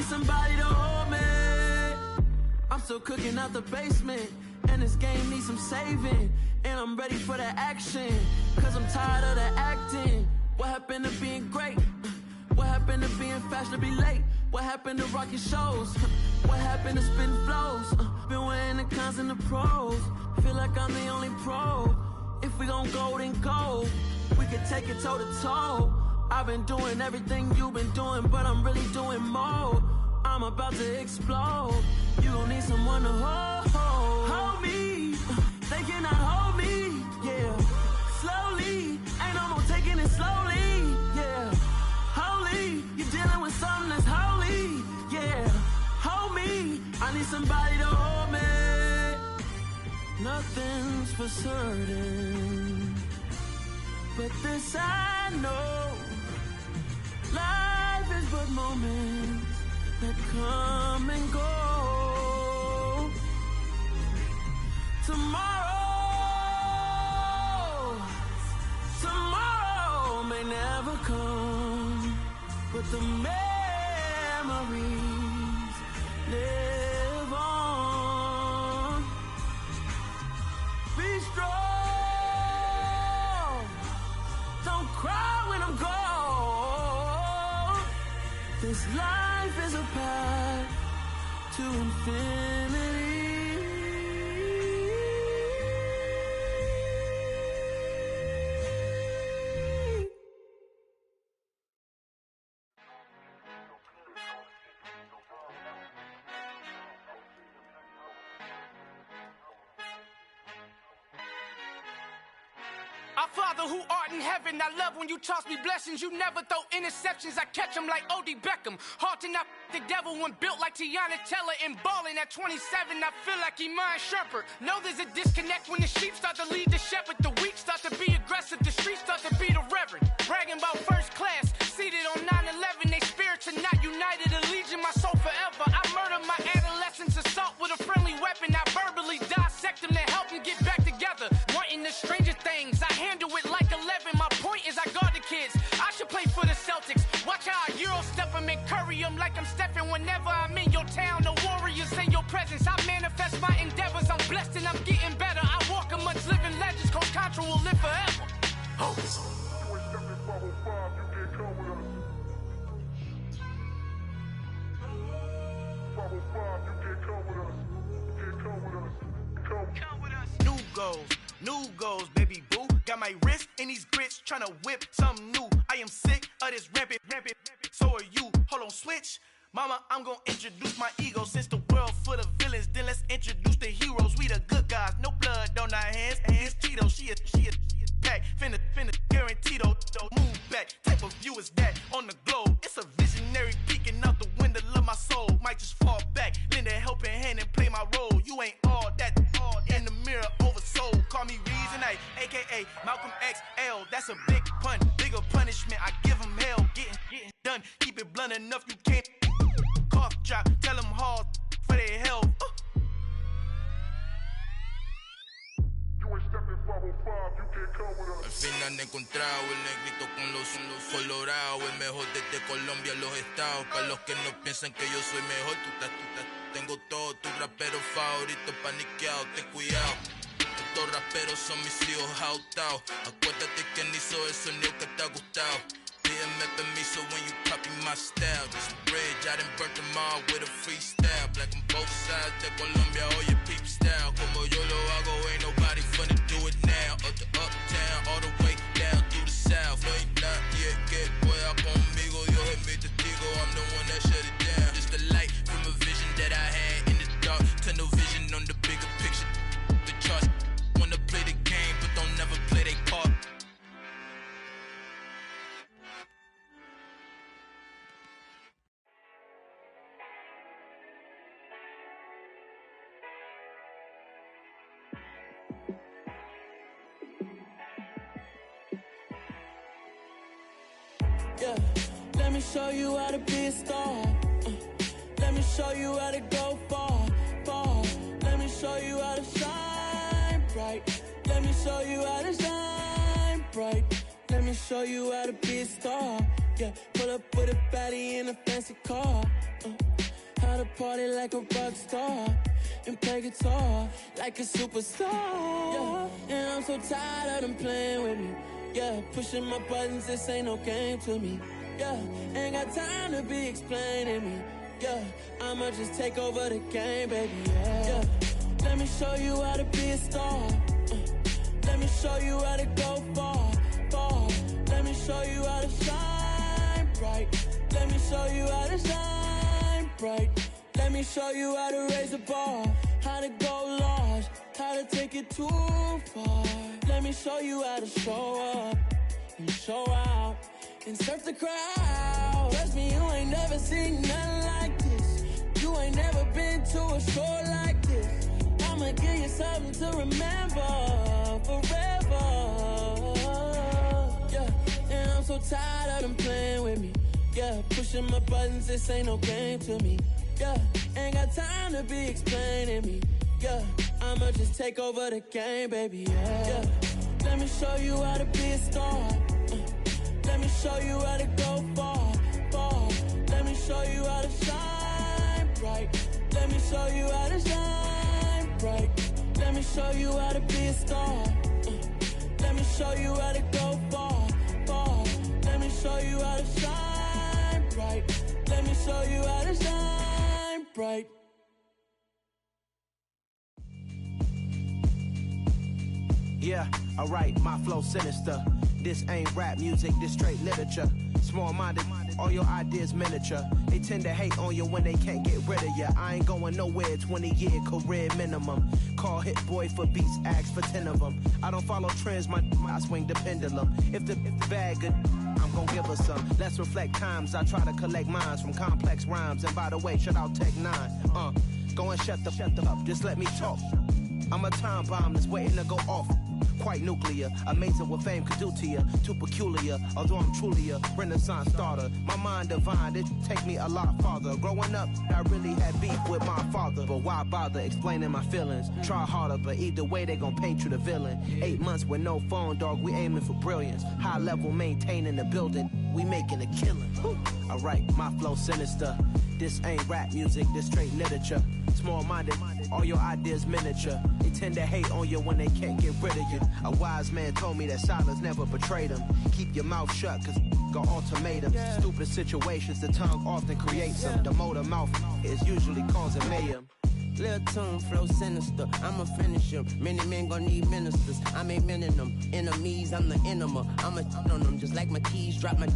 Somebody to hold me. I'm still cooking out the basement, and this game needs some saving. And I'm ready for the action, cause I'm tired of the acting. What happened to being great? be late. What happened to rocking shows? What happened to spin flows? Been weighing the cons and the pros. Feel like I'm the only pro. If we gon' go, then go. We can take it toe to toe. I've been doing everything you've been doing, but I'm really doing more. I'm about to explode. You gon' need someone to hold me. They cannot hold me, yeah. Slowly, ain't no more taking it slowly, yeah. Holy, you're dealing with something that's holy, yeah. Hold me, I need somebody to hold me. Nothing's for certain, but this I know. Life is but moments that come and go. Tomorrow may never come, but the memories live on. Be strong, don't cry when I'm gone. This life is a path to infinity. Our Father who art in heaven, I love when you toss me blessings. You never throw interceptions, I catch them like O.D. Beckham. Hard to not the devil when built like Tiana Teller and balling at 27, I feel like Iman Shumpert. Know there's a disconnect when the sheep start to lead the shepherd. The weak start to be aggressive, the streets start to be the reverend. Bragging about first class, seated on 9/11. They spirits are not united, a legion, my soul forever. I murder my adolescence, assault with a friendly weapon. I verbally dissect them to help them get back together. Wanting the stranger things, I handle it like 11. My point is I guard the kids. I should play for the Celtics. Watch how I Euro step them and curry them like I'm Stephen. Whenever I'm in your town, the Warriors in your presence. I manifest my endeavors. I'm blessed and I'm getting better. I walk amongst living legends. Coach Contra will live forever. Oh. New goals, baby boo. Got my wrist in these grits, tryna whip something new. I am sick of this rampant. So are you. Hold on, switch. Mama, I'm gonna introduce my ego. Since the world full of villains, then let's introduce the heroes. We the good guys, no blood on our hands. Hands Cheeto, she a pack. Finna, guaranteed, move back. Type of view is that on the globe? It's a visionary peeking out the window of my soul. Might just fall back, lend a helping hand and play my role. You ain't all that in the mirror oversold. Call me Reason A, aka Malcolm XL. That's a big pun, bigger punishment. I give him hell, getting done. Keep it blunt enough, you can't cough drop. Tell them hard for their health. Al fin han encontrado el negrito con los colorados, el mejor desde Colombia a los estados. Para los que no piensan que yo soy mejor, tengo todo, tus raperos favoritos paniqueados, ten cuidado. Estos raperos son mis hijos adoptados. Acuérdate quién hizo el sonido que te ha gustado. Pídeme permiso when you copy my style. Just a bridge, I done burnt them all with a freestyle. Black on both sides de Colombia, oye peep style. Como yo lo hago, ain't nobody finna do it now. Up to uptown, all the way down through the south. No hay nadie que pueda conmigo, Dios es mi testigo. I'm the one that shut it down. Just a light from a vision that I had in the dark. Tunnel vision on the bigger picture. The charts wanna play the game, but don't never play their part. Yeah, let me show you how to be a star. Let me show you how to go far, far. Let me show you how to shine bright. Let me show you how to shine bright. Let me show you how to be a star. Yeah, pull up with a baddie in a fancy car. How to party like a rock star and play guitar like a superstar. Yeah, and I'm so tired of them playing with me. Yeah, pushing my buttons, this ain't no game to me. Yeah, ain't got time to be explaining me. Yeah, I'ma just take over the game, baby. Yeah, let me show you how to be a star. Let me show you how to go far, far. Let me show you how to shine bright. Let me show you how to shine bright. Let me show you how to raise the bar, how to go large, how to take it too far. Let me show you how to show up and show out and surf the crowd. Trust me, you ain't never seen nothing like this. You ain't never been to a show like this. I'ma give you something to remember forever. Yeah, and I'm so tired of them playing with me. Yeah, pushing my buttons, this ain't no game to me. Yeah, ain't got time to be explaining me. Yeah, I'ma just take over the game, baby. Yeah, let me show you how to be a star. Let me show you how to go far, far. Let me show you how to shine bright. Let me show you how to shine bright. Let me show you how to be a star. Let me show you how to go far, far. Let me show you how to shine bright. Let me show you how to shine bright. Yeah, alright, my flow sinister. This ain't rap music, this straight literature. Small-minded, all your ideas miniature. They tend to hate on you when they can't get rid of you. I ain't going nowhere, 20-year career minimum. Call Hit Boy for beats, ask for 10 of them. I don't follow trends, I swing the pendulum. If the bag good, I'm gon' give her some. Let's reflect times, I try to collect minds from complex rhymes. And by the way, shout out Tech 9. Go and shut the up, just let me talk. I'm a time bomb that's waiting to go off. Quite nuclear, amazing what fame could do to you. Too peculiar, although I'm truly a renaissance starter. My mind divine, it take me a lot farther. Growing up, I really had beef with my father. But why bother explaining my feelings? Try harder, but either way they gon' paint you the villain. 8 months with no phone, dog, we aiming for brilliance. High level maintaining the building, we making a killing. Alright, my flow sinister. This ain't rap music, this straight literature. Small-minded, all your ideas miniature. They tend to hate on you when they can't get rid of you. A wise man told me that silence never betrayed him. Keep your mouth shut, cause got ultimatums. Stupid situations, the tongue often creates them. The motor mouth is usually causing mayhem. Lil' tune, flow sinister, I'ma finish him. Many men gon' need ministers, I'm a men in them. Enemies, I'm the enema, I'ma on them. Just like my keys, drop my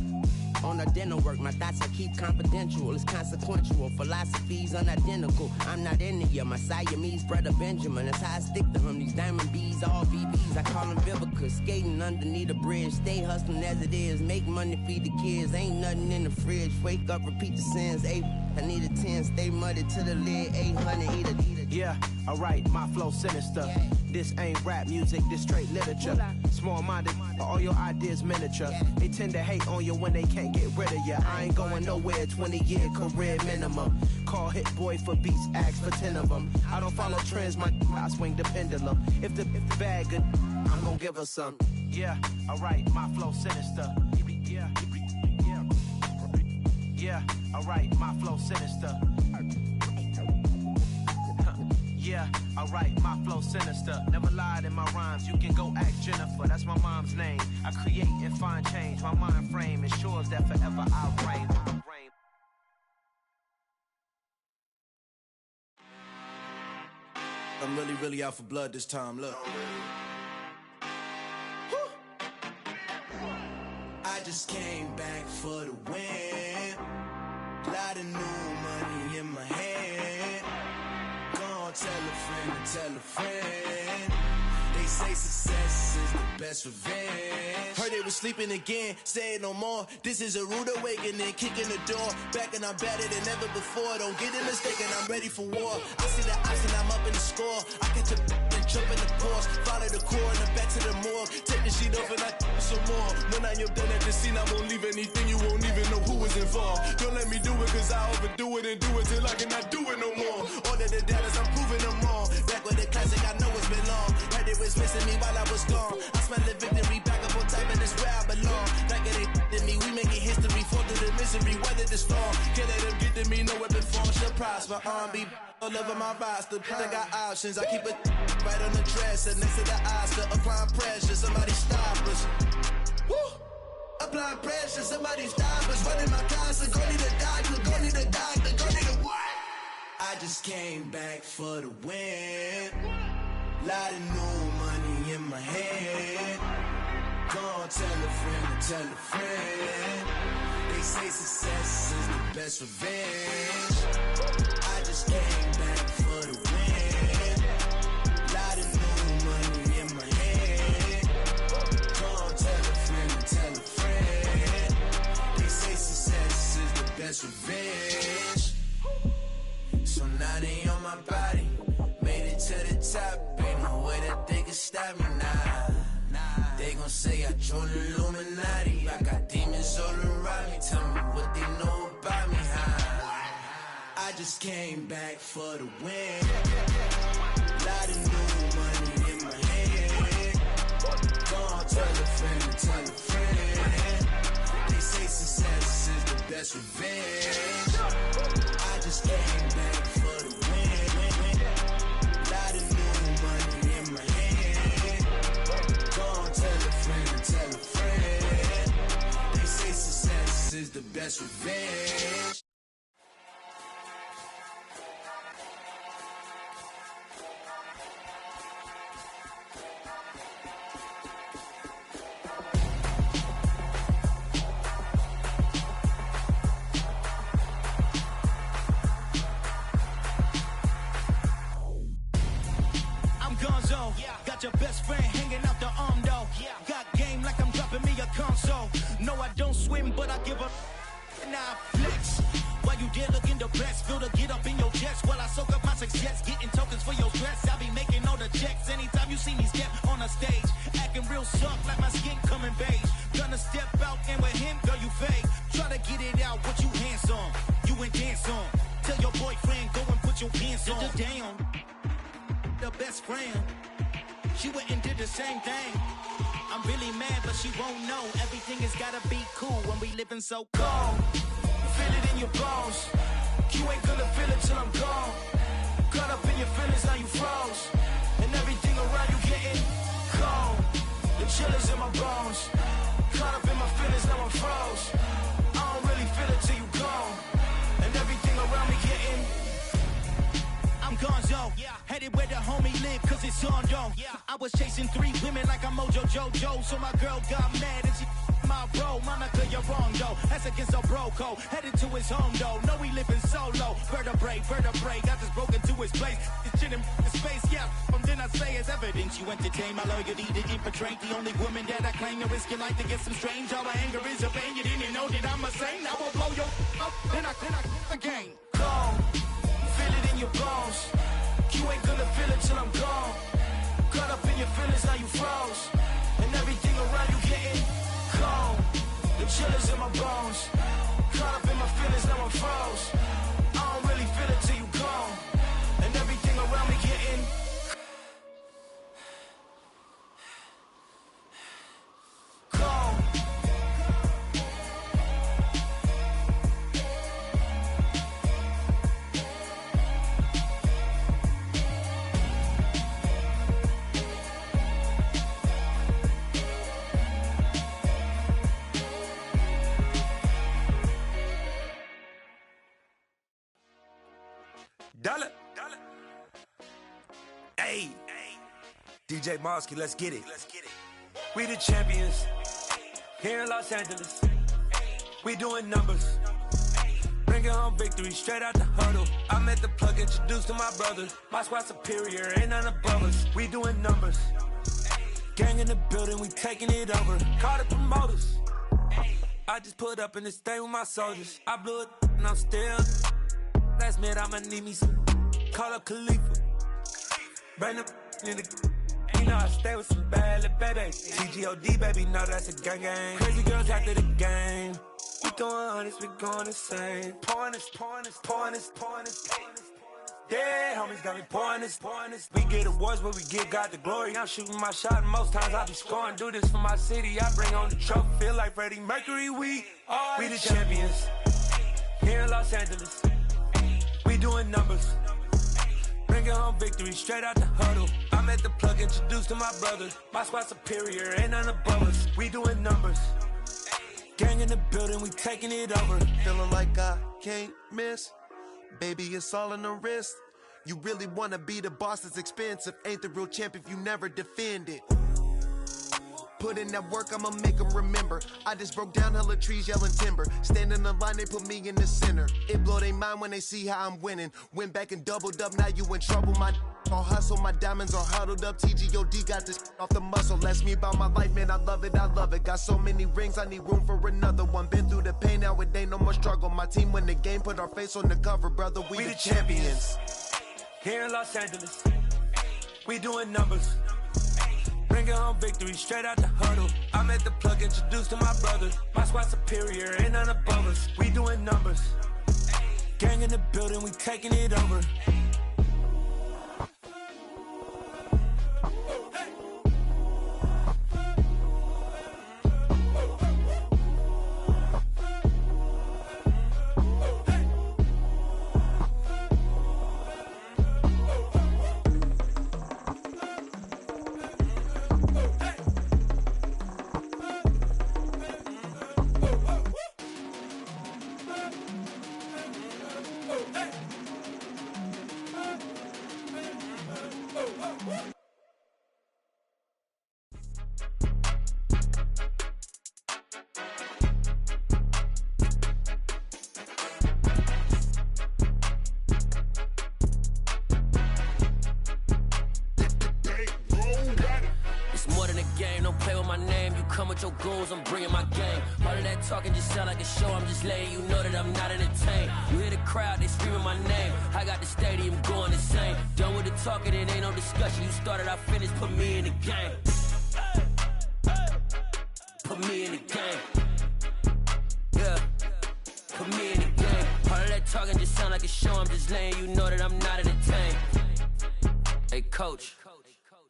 on the dinner work. My thoughts I keep confidential, it's consequential. Philosophies unidentical, I'm not in it yet. My Siamese brother Benjamin, that's how I stick to him. These diamond bees, all BBs, I call them Vivica. Skating underneath the bridge, stay hustling as it is. Make money, feed the kids, ain't nothing in the fridge. Wake up, repeat the sins, I need a 10, stay muddy to the lid, 800, eat a. Yeah, alright, my flow sinister. This ain't rap music, this straight literature. Small-minded, all your ideas miniature. They tend to hate on you when they can't get rid of you. I ain't going nowhere, 20-year career minimum. Call Hit Boy for beats, ask for 10 of them. I don't follow trends, I swing the pendulum. If the bag good, I'm gon' give her some. Yeah, alright, my flow sinister. Yeah, alright, my flow sinister. Yeah, alright, my flow sinister. Never lied in my rhymes, you can go ask Jennifer, that's my mom's name. I create and find change, my mind frame ensures that forever I'll reign. I'm really out for blood this time, look. I just came back for the win. Lot of new money in my hand. Gonna tell a friend to tell a friend. They say success is the best revenge. Heard they was sleeping again, say it no more. This is a rude awakening, kicking the door. Back and I'm better than ever before. Don't get it mistaken, I'm ready for war. I see the option, I'm up in the score. I catch a and jump in the course. Follow the core and then back to the morgue. Take the sheet off and I some more. When I am done at the scene, I won't leave anything. You won't even know who was involved. Don't let me do it, cause I overdo it and do it till I cannot do it no more. All of the doubters, I'm proving them wrong. Back with the classic, I know it's been long. Heard it was missing me while I was gone. I smell the victory, back up on time, and it's where I belong. Like it ain't to me, we making history. Fall through the misery, weather the storm. Can't let them get to me, no weapon form shall prosper. R&B all over my roster, I got options. I keep it right on the dresser, next to the Oscar. Applying pressure, somebody stop us. Woo! Applying pressure, somebody stop us. Running my closet, go need a doctor, go need a doctor, go need a what? I just came back for the win. Lot of new money in my head. Go on, tell a friend to tell a friend. They say success is the best revenge. I just came back for the win. Lot of new money in my head. Go on, tell a friend to tell a friend. They say success is the best revenge. So now they on my body. Made it to the top. Ain't no way that they can stop me now. They gon' say I joined the Illuminati. I got demons all around me. Tell me what they know about me, huh? I just came back for the win. Lot of new money in my head. Go on, tell a friend, tell a friend. They say success is the best revenge. I just came back for the win. Lot of new money in my head. Go on, tell a friend, tell a friend. They say success is the best revenge. Got your best friend hanging out the arm though. Got game like I'm dropping me a console. No, I don't swim, but I give a nah flex. While you there looking depressed, feel to get up in your chest while I soak up my success, getting tokens for your stress. I be making all the checks anytime you see me step on a stage, acting real soft like my skin coming beige. Gonna step out and with him, girl, you fade. Try to get it out, what you handsome, you ain't dance on. Tell your boyfriend go and put your pants on. Down, the best friend. She went and did the same thing. I'm really mad, but she won't know. Everything has gotta be cool when we living so cold. Feel it in your bones. You ain't gonna feel it till I'm gone. Caught up in your feelings, now you froze. And everything around you getting cold. The chillers in my bones. Caught up in my feelings, now I'm froze. I don't really feel it till you gone. And everything around me getting I'm gonzo, headed where the homie live, cause it's on though. I was chasing 3 women like I'm Mojo Jojo, so my girl got mad and she my bro. Monica, you're wrong though, that's against our bro code. Headed to his home though, no we living solo. Vertebrae, got this broken to his place. This shit in space, from then I say it's evidence. You entertain my loyalty to infiltrate. The only woman that I claim to risk your life to get some strange. All my anger is a pain, you didn't know that I'm a saint. I will blow your up, then I again. Go. Feel it in your bones. You ain't gonna feel it till I'm gone. Caught up in your feelings, now you froze. And everything around you getting cold. The chillers in my bones. Caught up in my feelings, now I'm froze. I don't really feel it till you gone. And everything around me getting cold. Dollar. Hey, DJ Mosky, let's get it. We the champions here in Los Angeles. We doing numbers, bringing home victory straight out the huddle. I'm at the plug, introduced to my brother. My squad superior, ain't none above us. We doing numbers, gang in the building, we taking it over. Call the promoters. I just put up in this thing with my soldiers. I blew it and I'm still. Last minute I'ma need me some. Call up Khalifa. Bring them in the. You know I stay with some bad little babies. TGOD baby, know that's a gang gang. Crazy girls after the game. We throwing hundreds, we going insane. Pouring this. Yeah, homies got me pouring this. We get awards, but we give God the glory. I'm shooting my shot, and most times I be scoring. Do this for my city, I bring on the trophy. Feel like Freddie Mercury, we the champions here in Los Angeles. We doing numbers, bringing home victory straight out the huddle. I'm at the plug, introduced to my brother. My squad superior, ain't none above us. We doing numbers, Gang in the building, we taking it over. Feeling like I can't miss. Baby, it's all in the wrist. You really wanna be the boss, it's expensive. Ain't the real champ if you never defend it. Put in that work, I'ma make them remember. I just broke down hella trees, yelling timber. Stand in the line, they put me in the center. It blow their mind when they see how I'm winning. Went back and doubled up, now you in trouble. My all hustle, my diamonds are huddled up. TGOD got this off the muscle. That's me about my life, man, I love it, I love it. Got so many rings, I need room for another one. Been through the pain, now it ain't no more struggle. My team win the game, put our face on the cover, brother, we the champions. Here in Los Angeles, we doing numbers. Bringing home victory straight out the huddle. I'm at the plug, introduced to my brothers. My squad superior, ain't none above us. We doing numbers. Gang in the building, we taking it over. Your goons, I'm bringing my game. All of that talking just sound like a show. I'm just letting you know that I'm not entertained. You hear the crowd, they screaming my name. I got the stadium going insane. Done with the talking, it ain't no discussion. You started, I finished, put me in the game. Put me in the game. Yeah, put me in the game. All of that talking just sound like a show. I'm just letting you know that I'm not entertained. Hey, coach.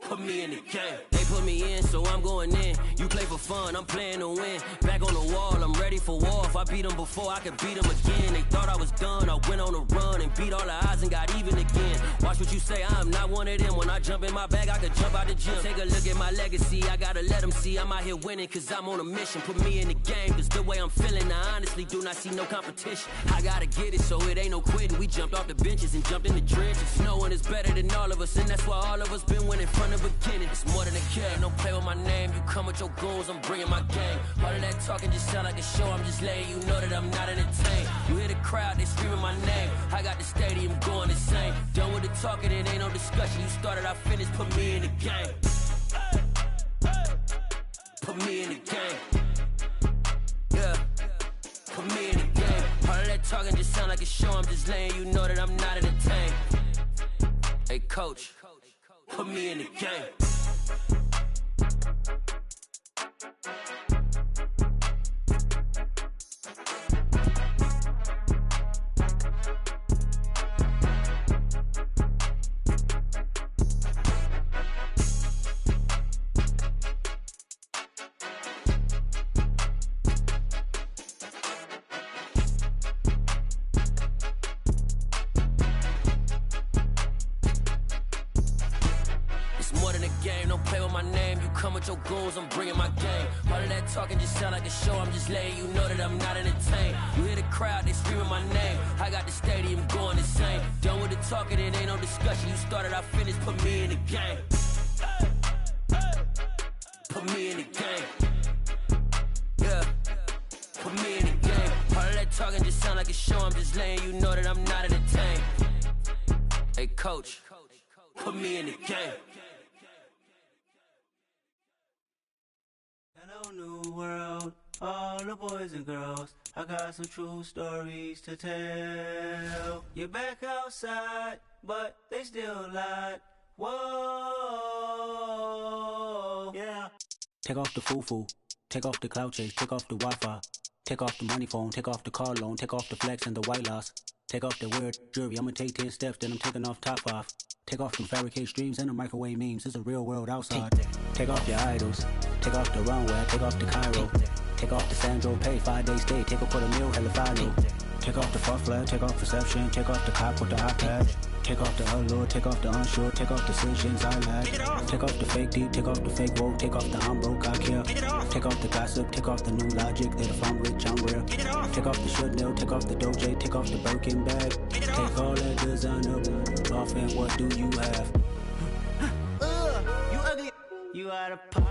Put me in the game. They put me in, so I'm going in. You play for fun, I'm playing to win. Back on the wall, I'm ready for war. If I beat them before, I could beat them again. They thought I was done, I went on a run and beat all the odds and got even again. Watch what you say, I'm not one of them. When I jump in my bag, I could jump out the gym. Take a look at my legacy, I gotta let them see I'm out here winning, cause I'm on a mission. Put me in the game, cause the way I'm feeling, I honestly do not see no competition. I gotta get it, so it ain't no quitting. We jumped off the benches and jumped in the trenches. No one is better than all of us, and that's why all of us been winning from the beginning. It's more than a game, don't play with my name. You come with your goons, I'm bringing my game. All of that talking just sound like a show. I'm just letting you know that I'm not entertained. You hear the crowd, they screaming my name. I got the stadium going insane. Done with the talking, it ain't no discussion. You started, I finished, put me in the game. Put me in the game. Yeah, put me in the game. All of that talking just sound like a show. I'm just letting you know that I'm not entertained. Hey, coach, put me in the game. Your goons, I'm bringing my game. All of that talking just sound like a show. I'm just letting you know that I'm not entertained. You hear the crowd, they screaming my name. I got the stadium going insane. Done with the talking, it ain't no discussion. You started, I finished, put me in the game. Put me in the game. Yeah, put me in the game. All of that talking just sound like a show. I'm just letting you know that I'm not entertained. Hey, coach, put me in the game. Hello, new world, all the boys and girls. I got some true stories to tell. You're back outside, but they still lied. Whoa, yeah. Take off the foo-foo, take off the cloud chase, take off the Wi-Fi, take off the money phone, take off the car loan, take off the flex and the white loss, take off the weird jewelry. I'ma take 10 steps, then I'm taking off top 5. Take off them fabricate streams and the microwave memes. It's a real world outside. Take off your idols. Take off the runway. Take off the Cairo. Take off the Sandro pay, 5-day stay, take a $250,000 hella final. Take off the fuck flag, take off perception, take off the cop with the iPad. Take off the allure, take off the unsure, take off decisions I lack. Take off the fake deep, take off the fake woke, take off the I'm broke, I care. Take off the gossip, take off the new logic that if I'm rich, I'm real. Take off the Chanel, take off the Doja, take off the Birkin bag. Take all that designer off and what do you have? You ugly. You out of pocket.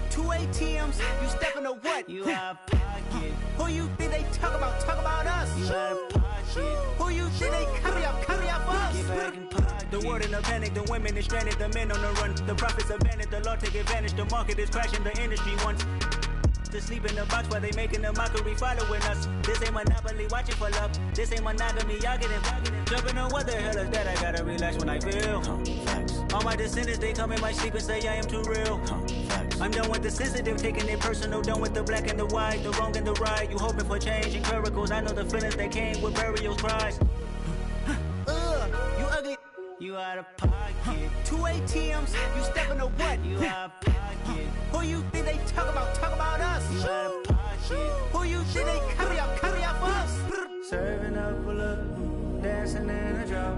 2 ATMs, you stepping to what? You out of pocket. Who you think they talk about? Talk about us. You out of pocket. Who you think they carry up for us? Get back in pocket. The world in a panic, the women is stranded, the men on the run. The profits abandoned, the law take advantage. The market is crashing, the industry wants to sleep in the box while they making a mockery following us. This ain't Monopoly, watching for love. This ain't monogamy, y'all getting jumping on what the hell is that? I gotta relax when I feel. All my descendants, they come in my sleep and say I am too real. I'm done with the sensitive, taking it personal. Done with the black and the white, the wrong and the right. You hoping for change and miracles. I know the feelings that came with burial cries. You ugly. You out of pocket. 2 ATMs, you stepping to what? You out of pocket. Who you think they talk about? Talk about us. You out of pocket. Who you think they carry up for us? Serving up a look, dancing in a drop.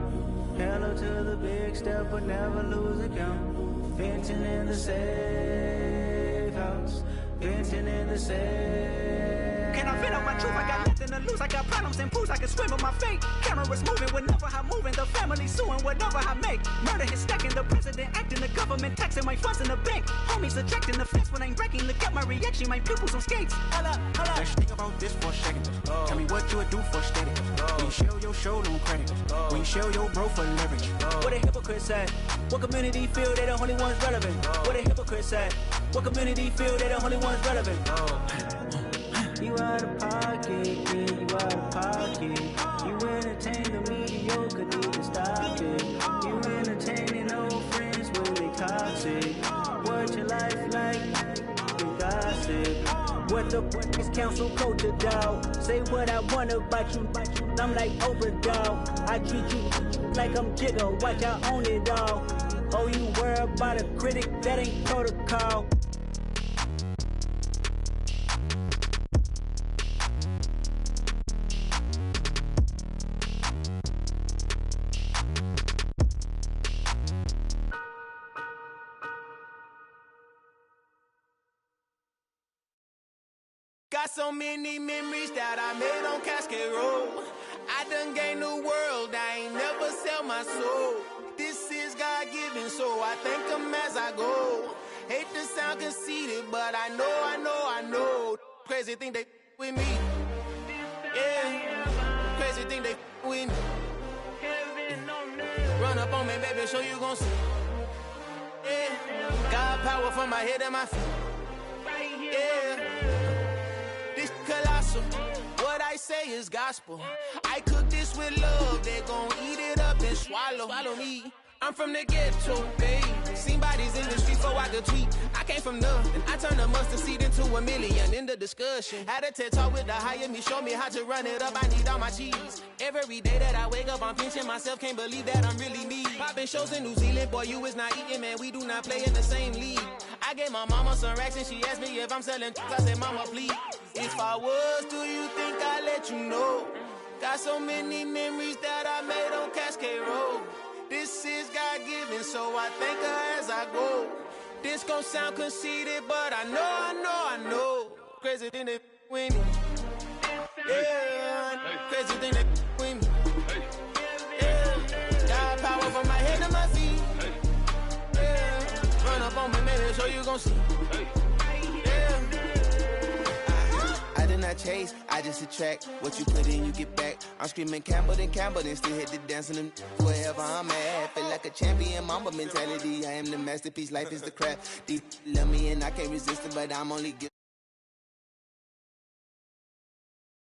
Hello to the big step, but never lose a count. Venting in the safe house. Venting in the safe. Can I vent out my truth? I got nothing to lose. I got problems and pools. I can swim with my fate. Cameras moving whenever I'm moving. The family suing whatever I make. Murder is stacking. The president acting. The government taxing my funds in the bank. Homies subtracting the fence when I'm breaking. Look at my reaction. My pupils on skates. Holla. Let's think about this for a second. Tell me what you would do for status. When you show your show, no credit. When you show your bro for leverage. What a hypocrite said. What community feel they the only ones relevant? What a hypocrite said. What community feel they the only ones relevant? You out of pocket, yeah, you out of pocket. You entertain the mediocre, need to stop it. You entertaining old friends when they toxic. What your life like? You gossip. What the fuck is council culture, dog? Say what I want about you. I'm like Oprah, dog. I treat you like I'm Jigga. Watch I own it all. Oh, you worry about a critic? That ain't protocol. Got so many memories that I made on Cascade Road. I done gained the world, I ain't never sell my soul. This is God-given, so I thank him as I go. Hate to sound conceited, but I know. Crazy thing they with me. Yeah, crazy thing they with me. Run up on me, baby, so you gon' see. Yeah, God power from my head and my feet. Yeah. This colossal, what I say is gospel. I cook this with love, they gon' eat it up and swallow me. I'm from the ghetto, baby. Seen bodies in the streets so I could tweet. I came from nothing, I turned a mustard seed into a million in the discussion. Had a TED talk with the higher me, show me how to run it up, I need all my cheese. Every day that I wake up, I'm pinching myself, can't believe that I'm really me. Popping shows in New Zealand, boy, you is not eating, man, we do not play in the same league. I gave my mama some racks and she asked me if I'm selling, I said, mama, please. If I was, do you think I'd let you know? Got so many memories that I made on Cascade Road. This is God-given, so I thank her as I go. This gon' sound conceited, but I know. Crazy thing they with me. Yeah, crazy thing they with me. Yeah, got power from my head to my feet. Yeah, run up on me, maybe, so you gon' see. I did not chase, I just attract. What you put in, you get back. I'm screaming Campbell, then still hit the dancing and wherever I'm at. Feel like a champion, mamba mentality. I am the masterpiece, life is the crap. Deep love me and I can't resist it, but I'm only